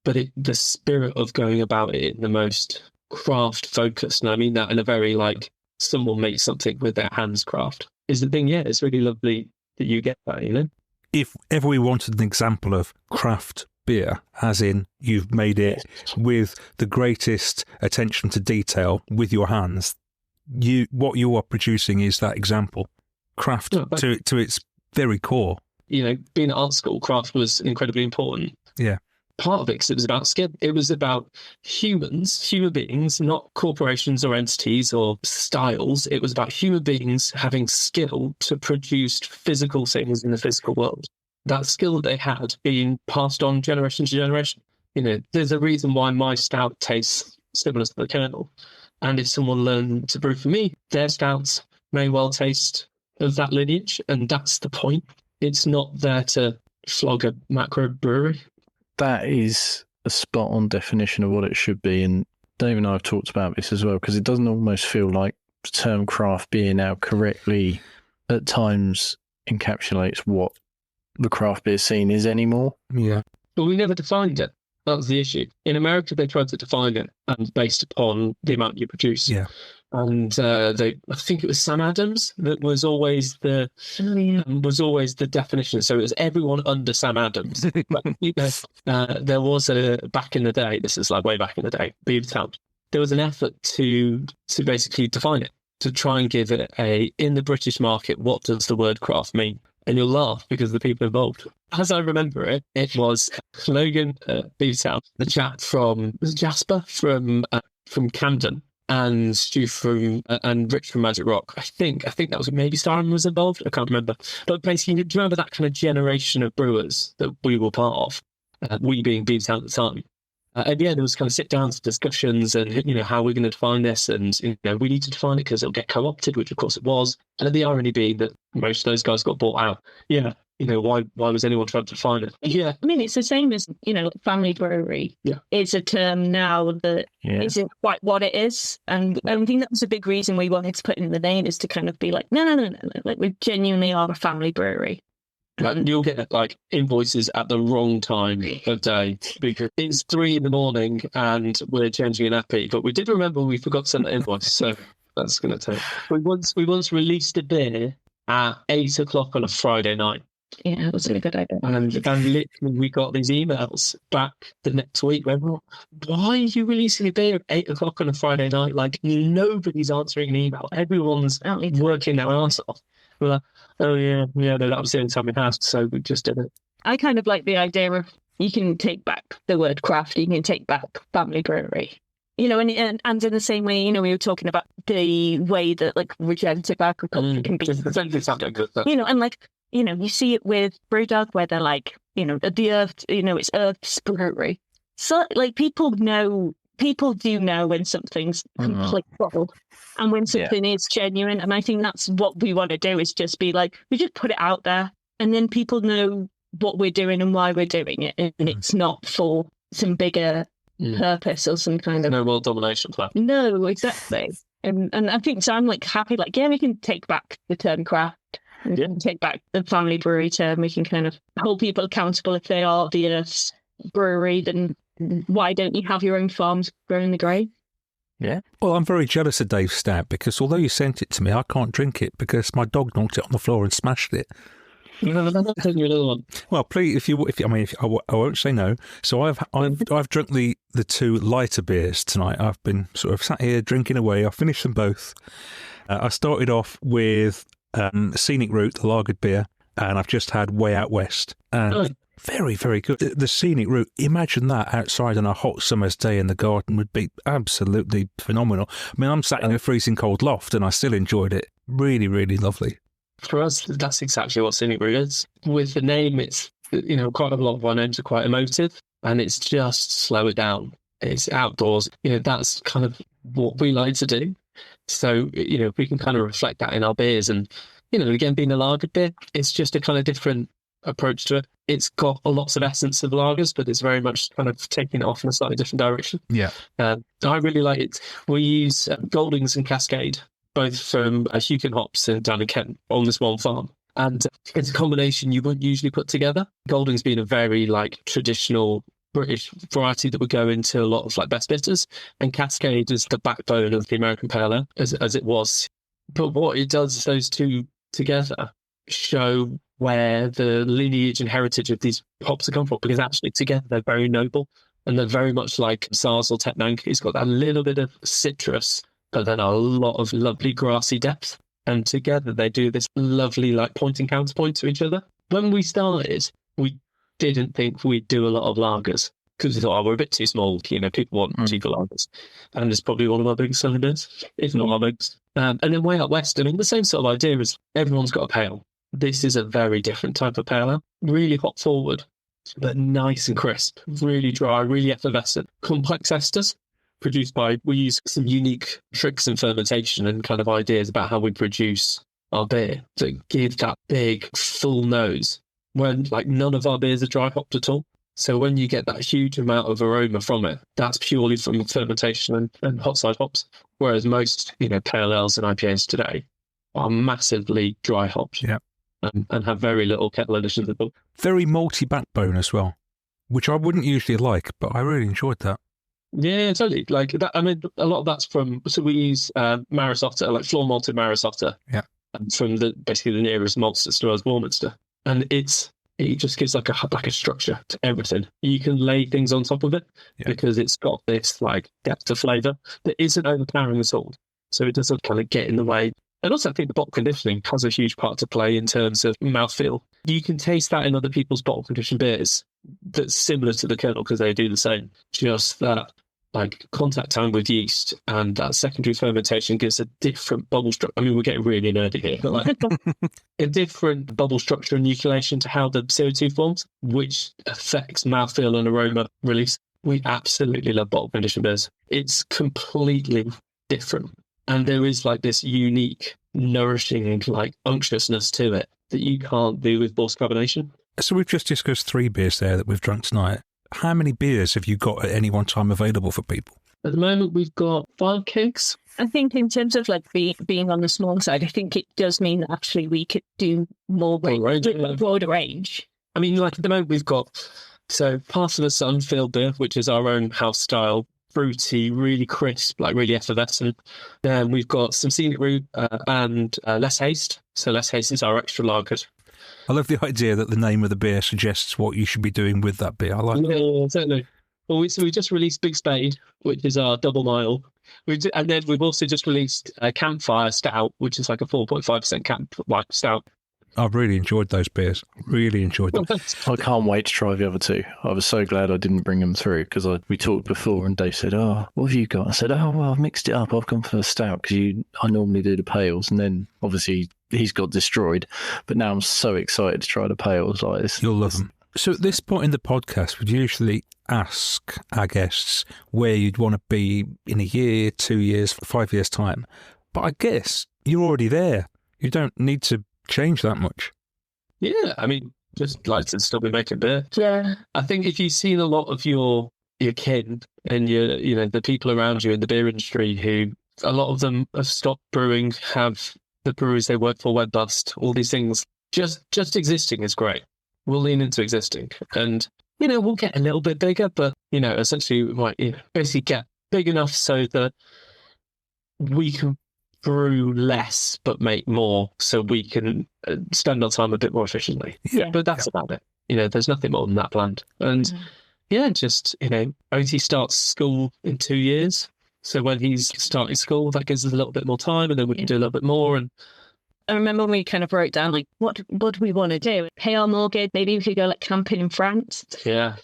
But the spirit of going about it in the most craft focused, and I mean that in a very like someone makes something with their hands craft, is the thing. Yeah, it's really lovely that you get that,
If ever we wanted an example of craft beer, as in you've made it with the greatest attention to detail with your hands, what you are producing is that example. Craft to its very core.
Being at art school, craft was incredibly important.
Yeah.
Part of it, because it was about skill. It was about human beings, not corporations or entities or styles. It was about human beings having skill to produce physical things in the physical world. That skill that they had being passed on generation to generation. There's a reason why my stout tastes similar to the Colonel. And if someone learned to brew for me, their stouts may well taste of that lineage. And that's the point. It's not there to flog a macro brewery.
That is a spot on definition of what it should be. And Dave and I have talked about this as well, because it doesn't almost feel like the term craft beer now correctly at times encapsulates what the craft beer scene is anymore.
Yeah.
But we never defined it. That was the issue. In America, they tried to define it based upon the amount you produce.
Yeah.
And I think it was Sam Adams that was always the definition. So it was everyone under Sam Adams. But, there was back in the day. This is like way back in the day. Beavertown. There was an effort to basically define it, to try and give it in the British market, what does the word craft mean? And you'll laugh because the people involved. As I remember it, it was Logan Beavertown, the chap from Jasper from Camden, and Stu and Rich from Magic Rock. I think that was maybe Starman was involved. I can't remember. But basically, do you remember that kind of generation of brewers that we were part of? We being Beavertown at the time. At the end, it was kind of sit down to discussions and, how we're going to define this. And, we need to define it because it'll get co-opted, which of course it was. And the irony being that most of those guys got bought out. Yeah. Why was anyone trying to define it? Yeah.
I mean, it's the same as, family brewery.
Yeah.
It's a term now that isn't quite what it is. And I think that was a big reason we wanted to put in the name, is to kind of be like, no. Like, we genuinely are a family brewery.
Like, you'll get like invoices at the wrong time of day because it's 3 a.m. and we're changing an appy. But we did remember we forgot to send the invoice, so that's going to take. We once released a beer at 8 o'clock on a Friday night.
Yeah, it wasn't a good idea.
And literally, we got these emails back the next week. Why are you releasing a beer at 8 o'clock on a Friday night? Like, nobody's answering an email. Everyone's working their arse off. We're like, oh, yeah, no, that was the only time we had, so we just did it.
I kind of like the idea of You can take back the word craft. You can take back family brewery. You know, and in the same way, you know, we were talking about the way that like regenerative agriculture can be. You know, and like, you know, you see it with Brewdog where they're like, you know, the Earth, you know, it's Earth's brewery. So like people do know when something's complete bottle and when something is genuine. And I think that's what we want to do, is just be like, we just put it out there and then people know what we're doing and why we're doing it. And it's not for some bigger purpose or some kind of
no world domination plan.
No, exactly. And I think so. I'm like happy, like, yeah, we can take back the term craft. We can take back the family brewery term. We can kind of hold people accountable. If they are the Earth's brewery, then why don't you have your own farms growing the grain?
Yeah.
Well, I'm very jealous of Dave's stout because although you sent it to me, I can't drink it because my dog knocked it on the floor and smashed it.
No, taking you another one.
Well, please, I won't say no. So I've drunk the two lighter beers tonight. I've been sort of sat here drinking away. I finished them both. I started off with Scenic Route, the lagered beer, and I've just had Way Out West. And very, very good. The Scenic Route, imagine that outside on a hot summer's day in the garden would be absolutely phenomenal. I mean, I'm sat in a freezing cold loft and I still enjoyed it. Really, really lovely.
For us, that's exactly what Scenic Route is. With the name, it's, you know, quite a lot of our names are quite emotive, and it's just slow it down. It's outdoors. You know, that's kind of what we like to do. So, you know, we can kind of reflect that in our beers. And, you know, again, being a lagered beer, it's just a kind of different approach to it. It's got lots of essence of lagers, but it's very much kind of taking it off in a slightly different direction.
Yeah.
I really like it. We use Goldings and Cascade, both from Hukin hops down in Kent on this one farm. And it's a combination you wouldn't usually put together. Golding's been a very like traditional British variety that would go into a lot of like best bitters, and Cascade is the backbone of the American Pale Ale as it was. But what it does is those two together show where the lineage and heritage of these hops have come from, because actually together they're very noble and they're very much like Saaz or Tetnang. It's got that little bit of citrus, but then a lot of lovely grassy depth. And together they do this lovely like point and counterpoint to each other. When we started, we didn't think we'd do a lot of lagers because we thought, we're a bit too small. You know, people want cheaper lagers. And it's probably one of our biggest selling beers, if not our biggest. And then Way Out West, I mean, the same sort of idea is everyone's got a pale. This is a very different type of pale ale. Really hop forward, but nice and crisp. Really dry, really effervescent. Complex esters. Produced by, we use some unique tricks in fermentation and kind of ideas about how we produce our beer to give that big full nose when like none of our beers are dry hopped at all. So when you get that huge amount of aroma from it, that's purely from fermentation and hot side hops. Whereas most, you know, pale ales and IPAs today are massively dry hopped and have very little kettle additions at all.
Very malty backbone as well, which I wouldn't usually like, but I really enjoyed that.
Yeah, totally. Like that. I mean, a lot of that's from. So we use Maris Otter, like floor malted Maris Otter, from basically the nearest malts to us, Warminster, and it just gives like a structure to everything. You can lay things on top of it because it's got this like depth of flavour that isn't overpowering at all. So it doesn't kind of get in the way. And also, I think the bottle conditioning has a huge part to play in terms of mouthfeel. You can taste that in other people's bottle conditioned beers that's similar to the kernel because they do the same. Just that like contact time with yeast and that secondary fermentation gives a different bubble structure. I mean, we're getting really nerdy here, but like a different bubble structure and nucleation to how the CO2 forms, which affects mouthfeel and aroma release. We absolutely love bottle conditioned beers. It's completely different. And there is like this unique, nourishing and like unctuousness to it that you can't do with Bols carbonation.
So we've just discussed 3 beers there that we've drunk tonight. How many beers have you got at any one time available for people?
At the moment, we've got 5 kegs.
I think in terms of like being on the small side, I think it does mean that actually we could do more broader range.
I mean, like at the moment, we've got Path of the Sun Field beer, which is our own house style, fruity, really crisp, like really effervescent. Then we've got some Scenic Route and Less Haste. So Less Haste is our extra lagered.
I love the idea that the name of the beer suggests what you should be doing with that beer. I like that.
Yeah, certainly. Well, we just released Big Spade, which is our double mile. And then we've also just released a Campfire Stout, which is like a 4.5% camp stout.
I've really enjoyed those beers. Really enjoyed them.
I can't wait to try the other two. I was so glad I didn't bring them through because we talked before and Dave said, "Oh, what have you got?" I said, "Oh, well, I've mixed it up. I've gone for a stout because I normally do the pales." And then obviously he's got destroyed. But now I'm so excited to try the pales like this.
You'll love them. So at this point in the podcast, we'd usually ask our guests where you'd want to be in a year, 2 years, 5 years' time. But I guess you're already there. You don't need to change that much.
Yeah, I mean, just like to still be making beer.
Yeah.
I think if you've seen a lot of your kin and the people around you in the beer industry who a lot of them have stopped brewing, have the breweries they work for went bust, all these things, just existing is great. We'll lean into existing and, we'll get a little bit bigger, but, essentially we might basically get big enough so that we can brew less but make more so we can spend our time a bit more efficiently.
Yeah.
But that's about it. There's nothing more than that planned. And OT starts school in 2 years. So when he's starting school, that gives us a little bit more time and then we can do a little bit more. And
I remember when we kind of wrote down, like, what do we want to do? Pay our mortgage, maybe we could go, like, camping in France.
yeah,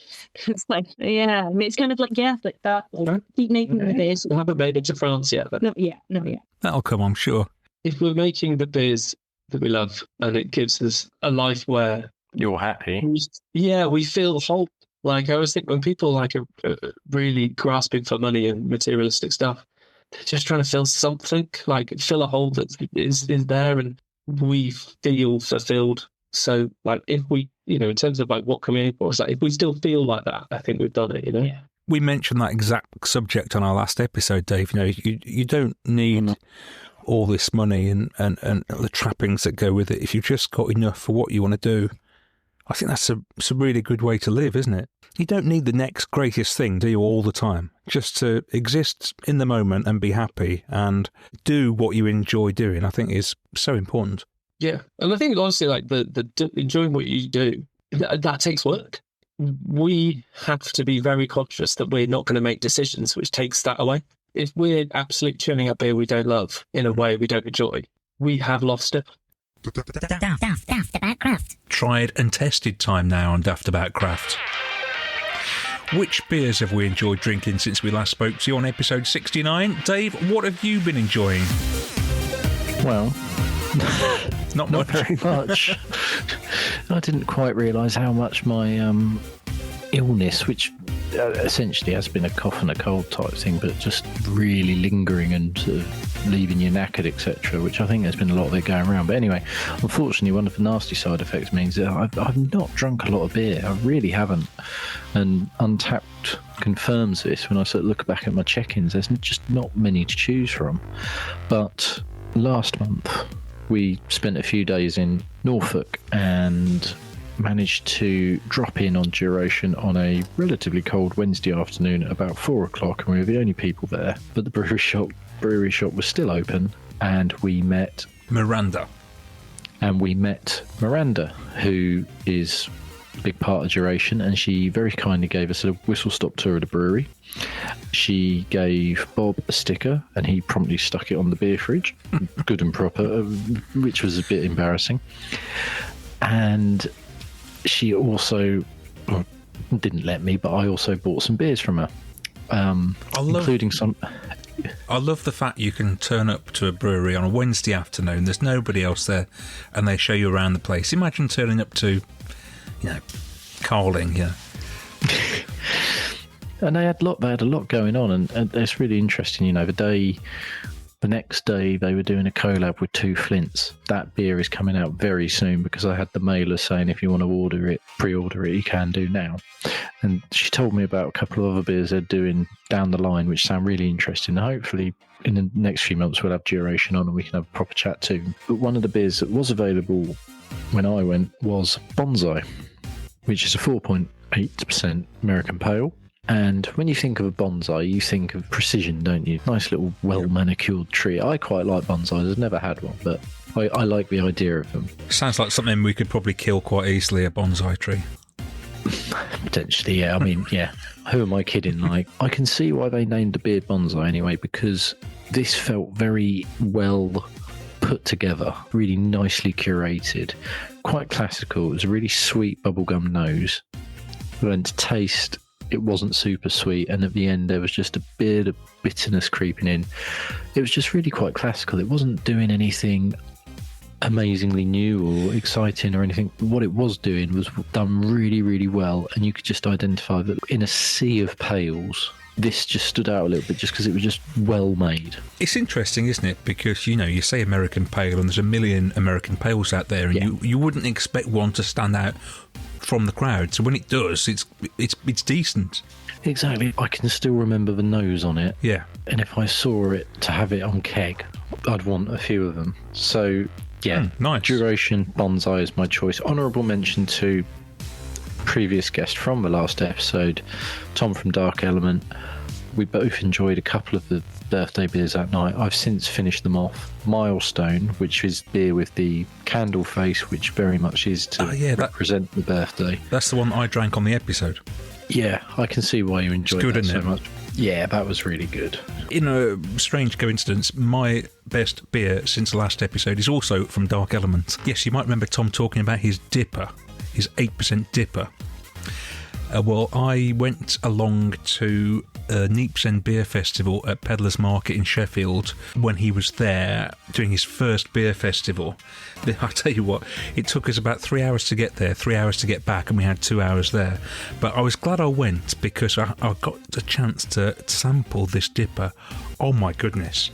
It's like, yeah, I mean, it's kind of like, like that. Like, keep making the beers.
we haven't made it to France yet. But
Not yet.
That'll come, I'm sure.
if we're making the beers that we love and it gives us a life where
You're happy.
we feel whole. Like I always think when people are really grasping for money and materialistic stuff, they're just trying to fill something, like fill a hole that is there, and we feel fulfilled. So like if we, in terms of like what can we aim for, it's like if we still feel like that, I think we've done it.
Yeah.
We mentioned that exact subject on our last episode, Dave. You don't need all this money and the trappings that go with it. If you've just got enough for what you want to do, I think that's a really good way to live, isn't it? You don't need the next greatest thing, do you, all the time? Just to exist in the moment and be happy and do what you enjoy doing, I think is so important.
Yeah. And I think honestly, like the enjoying what you do, that takes work. We have to be very conscious that we're not going to make decisions which takes that away. If we're absolutely churning up beer we don't love in a way we don't enjoy, we have lost it.
Daftaboutcraft.
Tried and tested time now on Daftaboutcraft. Which beers have we enjoyed drinking since we last spoke to you on episode 69? Dave, what have you been enjoying?
Well,
Not
not
much.
very much. I didn't quite realise how much my illness, which essentially has been a cough and a cold type thing, but just really lingering and sort of leaving you knackered, etc., which I think there's been a lot of it going around. But anyway, unfortunately, one of the nasty side effects means that I've not drunk a lot of beer. I really haven't. And Untapped confirms this. When I sort of look back at my check-ins, there's just not many to choose from. But last month, we spent a few days in Norfolk and managed to drop in on Duration on a relatively cold Wednesday afternoon at about 4 o'clock, and we were the only people there. But the brewery shop was still open, and we met
Miranda,
who is a big part of Duration, and she very kindly gave us a whistle-stop tour of the brewery. She gave Bob a sticker, and he promptly stuck it on the beer fridge, good and proper, which was a bit embarrassing. And she also didn't let me, but I also bought some beers from her, including some.
I love the fact you can turn up to a brewery on a Wednesday afternoon, there's nobody else there, and they show you around the place. Imagine turning up to, Carling,
And they had a lot going on, and it's really interesting. The next day they were doing a collab with Two Flints. That beer is coming out very soon because I had the mailer saying if you want to pre-order it, you can do now. And she told me about a couple of other beers they're doing down the line, which sound really interesting. And hopefully in the next few months we'll have Duration on and we can have a proper chat too. But one of the beers that was available when I went was Bonsai, which is a 4.8% American Pale. And when you think of a bonsai, you think of precision, don't you? Nice little well-manicured tree. I quite like bonsais. I've never had one, but I like the idea of them.
Sounds like something we could probably kill quite easily, a bonsai tree.
Potentially, yeah. I mean, yeah. Who am I kidding? Like, I can see why they named the beer bonsai anyway, because this felt very well put together, really nicely curated, quite classical. It was a really sweet bubblegum nose. And to taste, it wasn't super sweet, and at the end there was just a bit of bitterness creeping in. It was just really quite classical. It wasn't doing anything amazingly new or exciting or anything. What it was doing was done really, really well, and you could just identify that in a sea of pales, this just stood out a little bit just because it was just well made.
It's interesting, isn't it? Because, you say American Pale, and there's a million American Pales out there, and you wouldn't expect one to stand out from the crowd. So when it does, it's decent.
Exactly. I can still remember the nose on it.
Yeah.
And if I saw it to have it on keg, I'd want a few of them. So, yeah.
Nice.
Duration Bonsai is my choice. Honourable mention to previous guest from the last episode, Tom from Dark Element. We both enjoyed a couple of the birthday beers that night. I've since finished them off. Milestone, which is beer with the candle face, which very much is to represent the birthday.
That's the one I drank on the episode.
Yeah, I can see why you enjoyed that so much. Yeah, that was really good.
In a strange coincidence, my best beer since the last episode is also from Dark Element. Yes, you might remember Tom talking about his dipper, his 8% dipper. Well, I went along to Neeps End Beer Festival at Pedlar's Market in Sheffield when he was there doing his first beer festival. I tell you what, it took us about 3 hours to get there, 3 hours to get back, and we had 2 hours there. But I was glad I went because I got the chance to sample this dipper. Oh my goodness.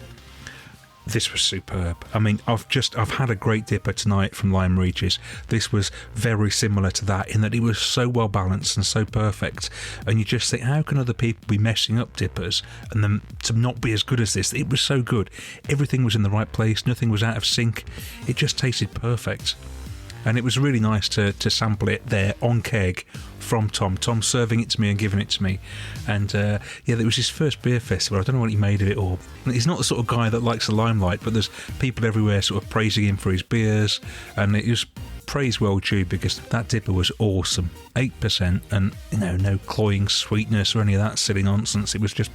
This was superb. I mean, I've had a great dipper tonight from Lime Regis. This was very similar to that in that it was so well balanced and so perfect. And you just think, how can other people be messing up dippers and them to not be as good as this? It was so good. Everything was in the right place. Nothing was out of sync. It just tasted perfect. And it was really nice to sample it there on keg from Tom. Tom serving it to me and giving it to me. And it was his first beer festival. I don't know what he made of it all. He's not the sort of guy that likes the limelight, but there's people everywhere sort of praising him for his beers. And it was praise well due because that dipper was awesome. 8% and, no cloying sweetness or any of that silly nonsense. It was just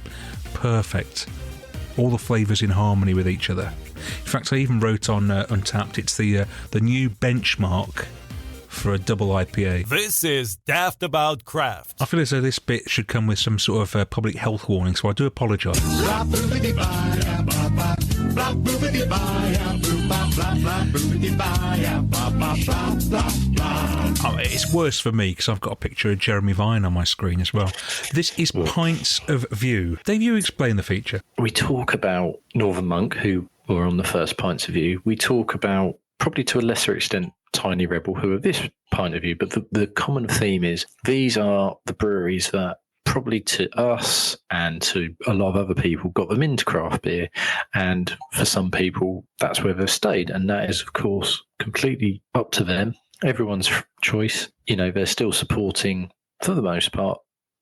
perfect. All the flavours in harmony with each other. In fact, I even wrote on Untapped, it's the new benchmark for a double IPA.
This is Daftaboutcraft.
I feel as though this bit should come with some sort of public health warning, so I do apologise. It's worse for me because I've got a picture of Jeremy Vine on my screen as well. This is Pints of View. Dave, you explain the feature.
We talk about Northern Monk, who were on the first Pints of View. We talk about, probably to a lesser extent, Tiny Rebel, who are this Pint of View, but the common theme is these are the breweries that probably to us and to a lot of other people got them into craft beer, and for some people that's where they've stayed, and that is of course completely up to them, everyone's choice. They're still supporting for the most part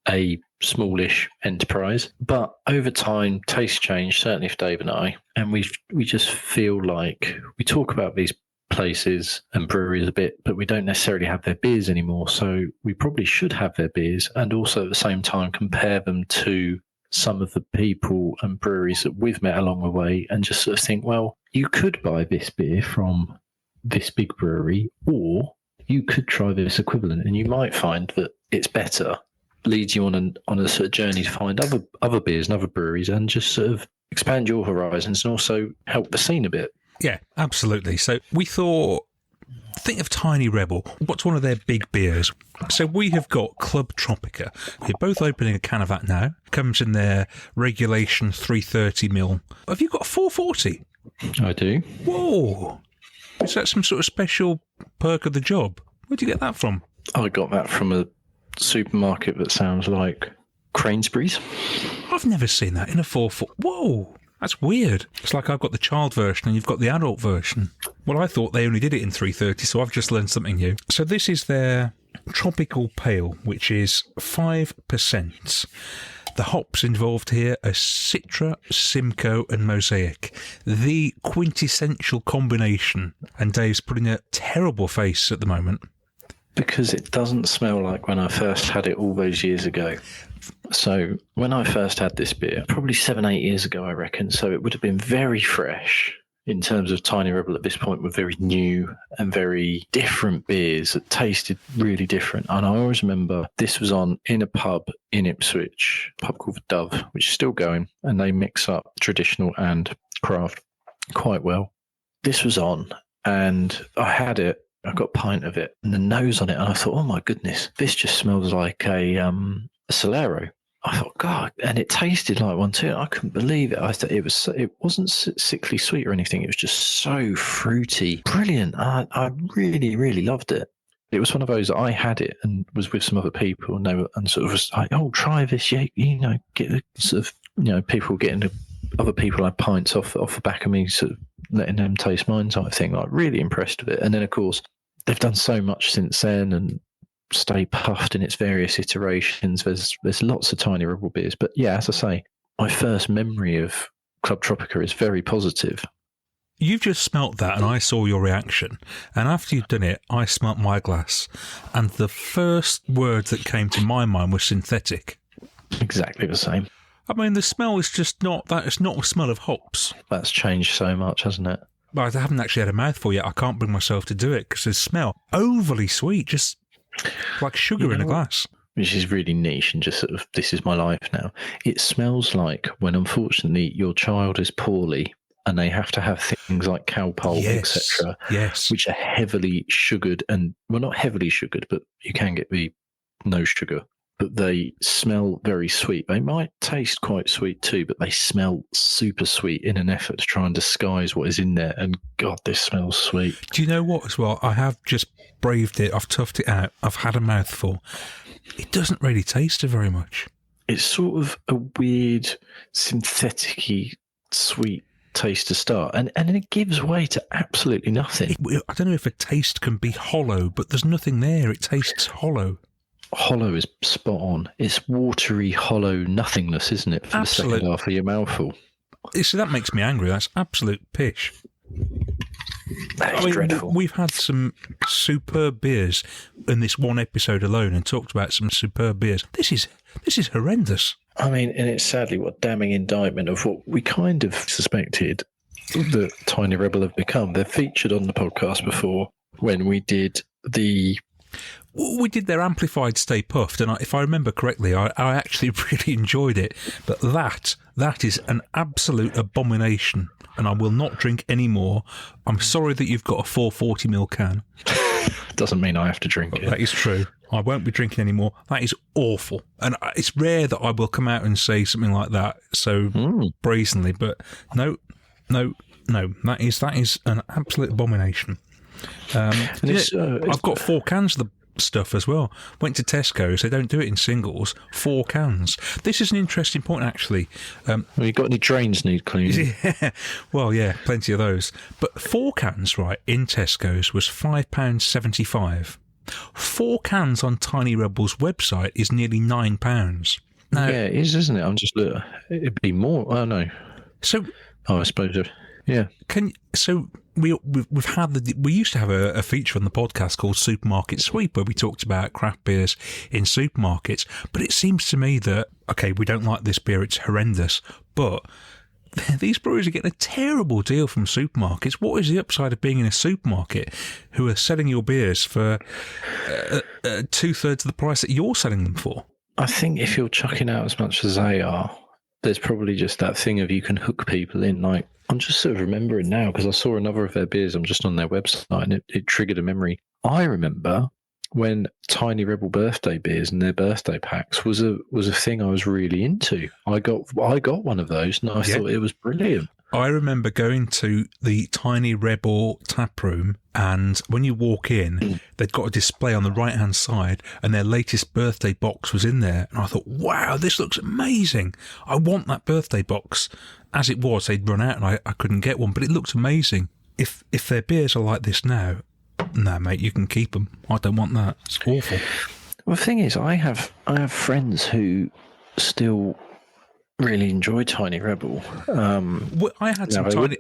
a smallish enterprise, but over time tastes change, certainly for Dave and I, and we just feel like we talk about these places and breweries a bit, but we don't necessarily have their beers anymore. So we probably should have their beers and also at the same time compare them to some of the people and breweries that we've met along the way and just sort of think, well, you could buy this beer from this big brewery or you could try this equivalent and you might find that it's better. Leads you on a sort of journey to find other beers and other breweries and just sort of expand your horizons and also help the scene a bit.
Yeah, absolutely. So we thought, think of Tiny Rebel. What's one of their big beers? So we have got Club Tropica. We're both opening a can of that now. Comes in their regulation 330ml. Have you got a 440?
I do.
Whoa. Is that some sort of special perk of the job? Where'd you get that from?
I got that from a supermarket that sounds like Cranesbury's.
I've never seen that in a 440. Whoa. That's weird. It's like I've got the child version and you've got the adult version. Well, I thought they only did it in 330, so I've just learned something new. So this is their Tropical Pale, which is 5%. The hops involved here are Citra, Simcoe and Mosaic. The quintessential combination. And Dave's putting a terrible face at the moment.
Because it doesn't smell like when I first had it all those years ago. So when I first had this beer, probably 7-8 years ago, I reckon, so it would have been very fresh. in terms of Tiny Rebel at this point were very new and very different beers that tasted really different. And I always remember this was on in a pub in Ipswich, a pub called the Dove, which is still going, and they mix up traditional and craft quite well. This was on, and I had it. I got a pint of it and the nose on it, and I thought, oh my goodness, this just smells like a Solero. I thought, God, and it tasted like one too. I couldn't believe it. I thought it wasn't sickly sweet or anything. It was just so fruity, brilliant. I really, really loved it. It was one of those that I had it and was with some other people, and they were and sort of was like, oh, try this, yeah, get the sort of people getting the other people had pints off the back of me, sort of letting them taste mine type thing. Like really impressed with it. And then of course they've done so much since then and Stay Puffed in its various iterations. There's lots of Tiny Rebel beers, but yeah, as I say, my first memory of Club Tropica is very positive.
You've just smelt that and I saw your reaction, and after you'd done it I smelt my glass, and the first word that came to my mind was synthetic.
Exactly the same.
I mean, the smell is just not that. It's not a smell of hops.
That's changed so much, hasn't it?
But I haven't actually had a mouthful yet. I can't bring myself to do it because the smell overly sweet, just like sugar in a glass.
Which is really niche and just sort of, this is my life now. It smells like when, unfortunately, your child is poorly and they have to have things like cow pulp, etc., which are heavily sugared and, well, not heavily sugared, but you can get the no sugar. But they smell very sweet. They might taste quite sweet too, but they smell super sweet in an effort to try and disguise what is in there. And God, this smells sweet.
Do you know what as well? I have just braved it. I've toughed it out. I've had a mouthful. It doesn't really taste very much.
It's sort of a weird, synthetic-y, sweet taste to start. And then it gives way to absolutely nothing.
I don't know if a taste can be hollow, but there's nothing there. It tastes hollow.
Hollow is spot on. It's watery, hollow nothingness, isn't it, for the second half of your mouthful?
So that makes me angry. That's absolute pish.
That is dreadful.
We've had some superb beers in this one episode alone and talked about some superb beers. This is horrendous.
I mean, and it's sadly what damning indictment of what we kind of suspected that Tiny Rebel have become. They've featured on the podcast before when we did
their amplified Stay Puffed, and if I remember correctly, I actually really enjoyed it. But that is an absolute abomination, and I will not drink any more. I'm sorry that you've got a 440ml can.
Doesn't mean I have to drink it.
That is true. I won't be drinking any more. That is awful, and it's rare that I will come out and say something like that so brazenly. But no, that is an absolute abomination. I've got 4 cans of the stuff as well. Went to Tesco's. They don't do it in singles. 4 cans. This is an interesting point, actually.
Have you got any drains need cleaning?
Yeah. Well, yeah, plenty of those. But 4 cans, right, in Tesco's was £5.75. 4 cans on Tiny Rebel's website is nearly £9. Now,
yeah, it is, isn't it? I'm just looking. It'd be more. Oh no.
So.
Oh, I suppose. Yeah. We used to have a feature on the podcast called Supermarket Sweep where we talked about craft beers in supermarkets. But it seems to me that, okay, we don't like this beer, it's horrendous, but these breweries are getting a terrible deal from supermarkets. What is the upside of being in a supermarket who are selling your beers for 2/3 of the price that you're selling them for? I think if you're chucking out as much as they are, there's probably just that thing of you can hook people in. Like, I'm just sort of remembering now because I saw another of their beers. I'm just on their website and it triggered a memory. I remember when Tiny Rebel birthday beers and their birthday packs was a thing I was really into. I got one of those and I thought it was brilliant.
I remember going to the Tiny Rebel tap room, and when you walk in, they'd got a display on the right-hand side, and their latest birthday box was in there. And I thought, wow, this looks amazing. I want that birthday box. As it was, they'd run out, and I couldn't get one, but it looked amazing. If their beers are like this now, no, mate, you can keep them. I don't want that. It's awful.
Well, the thing is, I have friends who still really enjoy Tiny Rebel.
I had some talking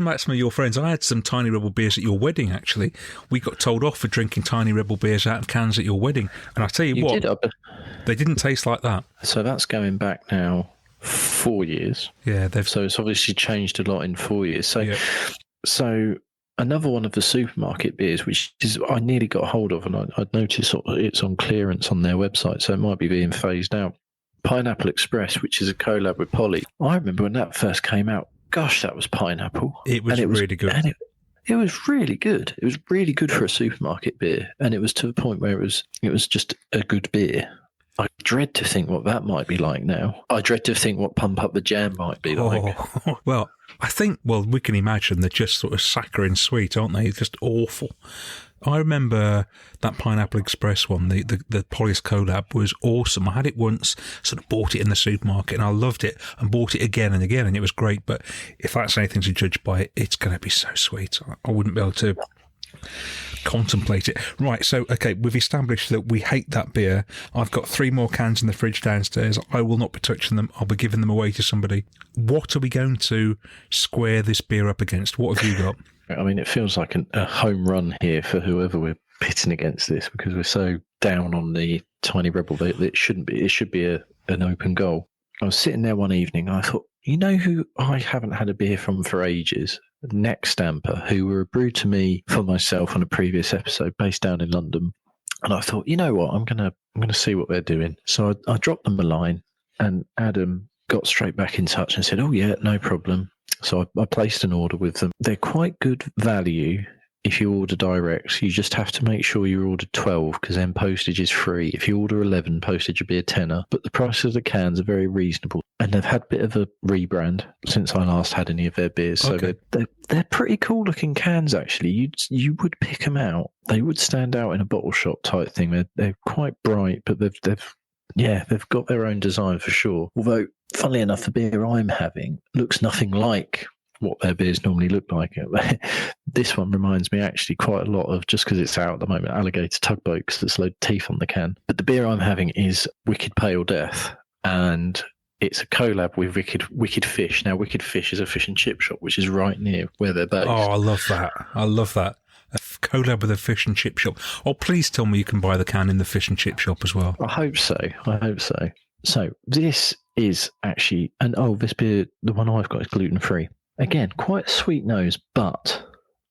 about some of your friends. I had some Tiny Rebel beers at your wedding. Actually, we got told off for drinking Tiny Rebel beers out of cans at your wedding. And I tell you what, they didn't taste like that.
So that's going back now 4 years.
Yeah,
So it's obviously changed a lot in 4 years. So,
Yeah.
so another one of the supermarket beers, which is I nearly got hold of, and I'd noticed it's on clearance on their website, so it might be being phased out. Pineapple Express, which is a collab with Polly. I remember when that first came out. Gosh, that was pineapple.
It was really good.
And it was really good. It was really good for a supermarket beer, and it was to the point where it was just a good beer. I dread to think what that might be like now. I dread to think what Pump Up the Jam might be like.
Well, I think, we can imagine they're just sort of saccharine sweet, aren't they? Just awful. I remember that Pineapple Express one, the Polly's collab was awesome. I had it once, sort of bought it in the supermarket, and I loved it, and bought it again and again, and it was great. But if that's anything to judge by, it's going to be so sweet. I wouldn't be able to contemplate it. Right, so, okay, we've established that we hate that beer. I've got 3 more cans in the fridge downstairs. I will not be touching them. I'll be giving them away to somebody. What are we going to square this beer up against? What have you got?
I mean, it feels like a home run here for whoever we're pitting against this, because we're so down on the Tiny Rebel that it shouldn't be. It should be an open goal. I was sitting there one evening and I thought, you know who I haven't had a beer from for ages? Neck Stamper, who were a brew to me for myself on a previous episode, based down in London. And I thought, you know what, I'm gonna see what they're doing. So I dropped them a line, and Adam got straight back in touch and said, oh yeah, no problem. So I placed an order with them. They're quite good value if you order direct. You just have to make sure you order 12, because then postage is free. If you order 11, postage will be a tenner. But the price of the cans are very reasonable. And they've had a bit of a rebrand since I last had any of their beers. So
Okay.
they're pretty cool looking cans, actually. You would pick them out. They would stand out in a bottle shop type thing. They're quite bright, but they've got their own design for sure. Although, funnily enough, the beer I'm having looks nothing like what their beers normally look like. This one reminds me actually quite a lot of, just because it's out at the moment, Alligator Tugboat, because there's loads of teeth on the can. But the beer I'm having is Wicked Pale Death, and it's a collab with Wicked Fish. Now, Wicked Fish is a fish and chip shop, which is right near where they're based.
Oh, I love that. A collab with a fish and chip shop. Oh, please tell me you can buy the can in the fish and chip shop as well.
I hope so. So this is actually, this beer, the one I've got, is gluten-free. Again, quite a sweet nose, but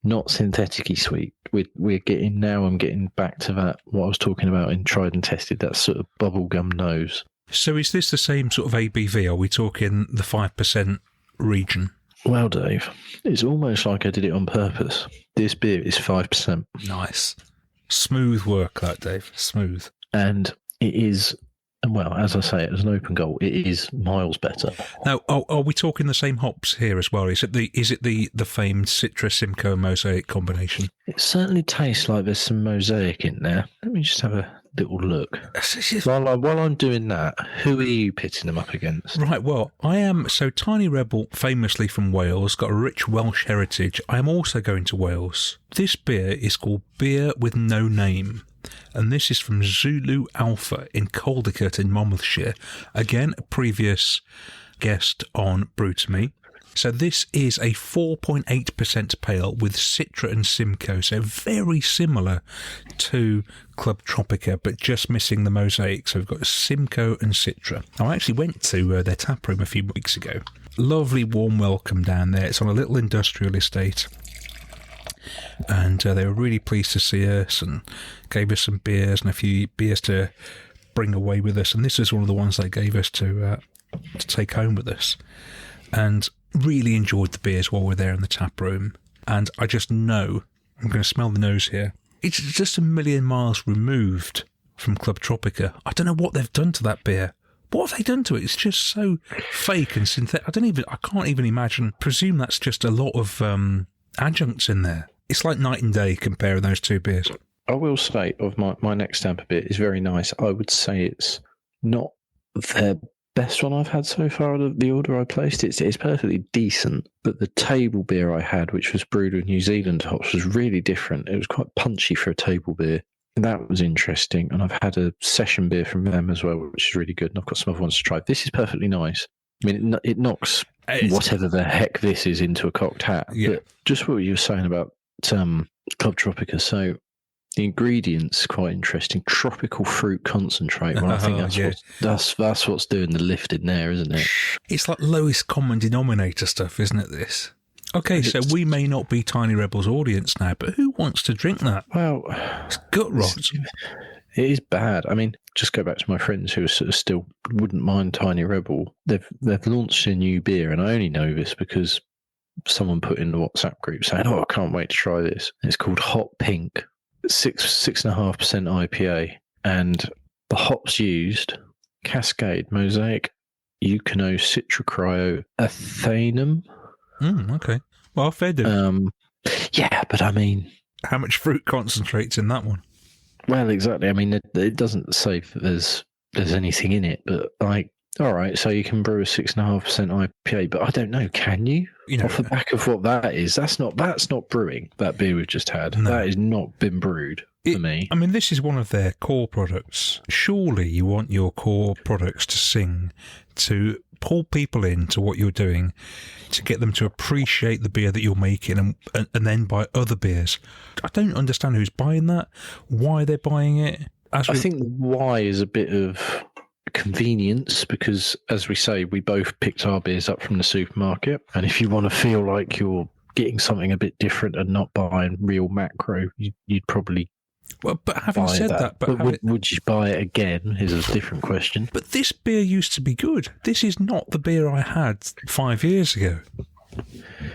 not synthetically sweet. I'm getting back to that, what I was talking about in Tried and Tested, that sort of bubblegum nose.
So is this the same sort of ABV? Are we talking the 5% region?
Well, Dave, it's almost like I did it on purpose. This beer is 5%.
Nice. Smooth work, that, Dave. Smooth.
And it is, well, as I say, as an open goal, it is miles better.
Now, are we talking the same hops here as well? Is it the famed Citra, Simcoe, Mosaic combination?
It certainly tastes like there's some Mosaic in there. Let me just have a little look. While I'm doing that, who are you pitting them up against?
Right, well, I am. So Tiny Rebel, famously from Wales, got a rich Welsh heritage. I am also going to Wales. This beer is called Beer with No Name, and this is from Zulu Alpha in Caldicot in Monmouthshire. Again, a previous guest on Brew to Me. So this is a 4.8% pale with Citra and Simcoe, so very similar to Club Tropica, but just missing the Mosaic. So we've got Simcoe and Citra. I actually went to their tap room a few weeks ago. Lovely warm welcome down there. It's on a little industrial estate. And they were really pleased to see us and gave us some beers and a few beers to bring away with us. And this is one of the ones they gave us to take home with us. And really enjoyed the beers while we're there in the tap room. And I just know, I'm going to smell the nose here, it's just a million miles removed from Club Tropica. I don't know what they've done to that beer. What have they done to it? It's just so fake and synthetic. I can't even imagine. Presume that's just a lot of adjuncts in there. It's like night and day comparing those two beers.
I will say, of my next stamp beer is very nice. I would say it's not their best one I've had so far out of the order I placed. It's perfectly decent, but the table beer I had, which was brewed with New Zealand hops, was really different. It was quite punchy for a table beer. That was interesting. And I've had a session beer from them as well, which is really good. And I've got some other ones to try. This is perfectly nice. I mean, it knocks whatever the heck this is into a cocked hat.
Yeah.
But just what you were saying about Club Tropica. So The ingredients quite interesting. Tropical fruit concentrate. Well, I think that's what's doing the lifting there, isn't it?
It's like lowest common denominator stuff, isn't it, this? Okay, so we may not be Tiny Rebel's audience now, but who wants to drink that?
Well,
it's gut rot.
It is bad. I mean, just go back to my friends who are sort of still wouldn't mind Tiny Rebel. They've launched a new beer, and I only know this because someone put in the WhatsApp group saying, "Oh, I can't wait to try this." It's called Hot Pink, 6.5% IPA, and the hops used: Cascade, Mosaic, Eucano, Citrocryo, Athenum.
Okay. Well, fair do.
Yeah, but I mean,
how much fruit concentrates in that one?
Well, exactly. I mean, it doesn't say that there's anything in it, but like, all right, so you can brew a 6.5% IPA, but I don't know, can you? Off the back of what that is, that's not brewing. That beer we've just had, that has not been brewed for me.
I mean, this is one of their core products. Surely you want your core products to sing, to pull people into what you're doing, to get them to appreciate the beer that you're making and then buy other beers. I don't understand who's buying that, why they're buying it. I
think why is a bit of convenience because, as we say, we both picked our beers up from the supermarket. And if you want to feel like you're getting something a bit different and not buying real macro, you'd probably...
Well, but having said that,
would you buy it again is a different question.
But this beer used to be good. This is not the beer I had 5 years ago.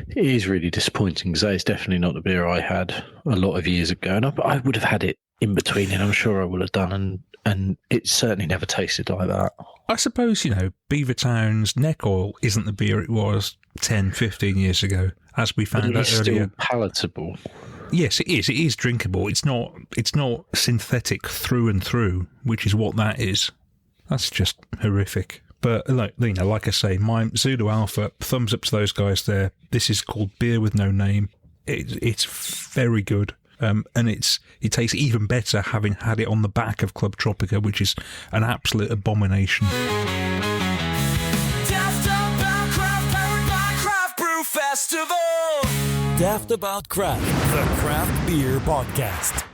It is really disappointing because it's definitely not the beer I had a lot of years ago. And I would have had it in between, and I'm sure I would have done. And it certainly never tasted like that.
I suppose, Beavertown's neck oil isn't the beer it was 10, 15 years ago, as we found out earlier.
It's still palatable.
Yes, it is. It is drinkable. It's not synthetic through and through, which is what that is. That's just horrific. But like I say, my Zulu Alpha, thumbs up to those guys there. This is called Beer with No Name. It's very good. And it tastes even better having had it on the back of Club Tropica, which is an absolute abomination.
Daftaboutcraft, powered by Craft Brew Festival.
Daft About Craft, the craft beer podcast.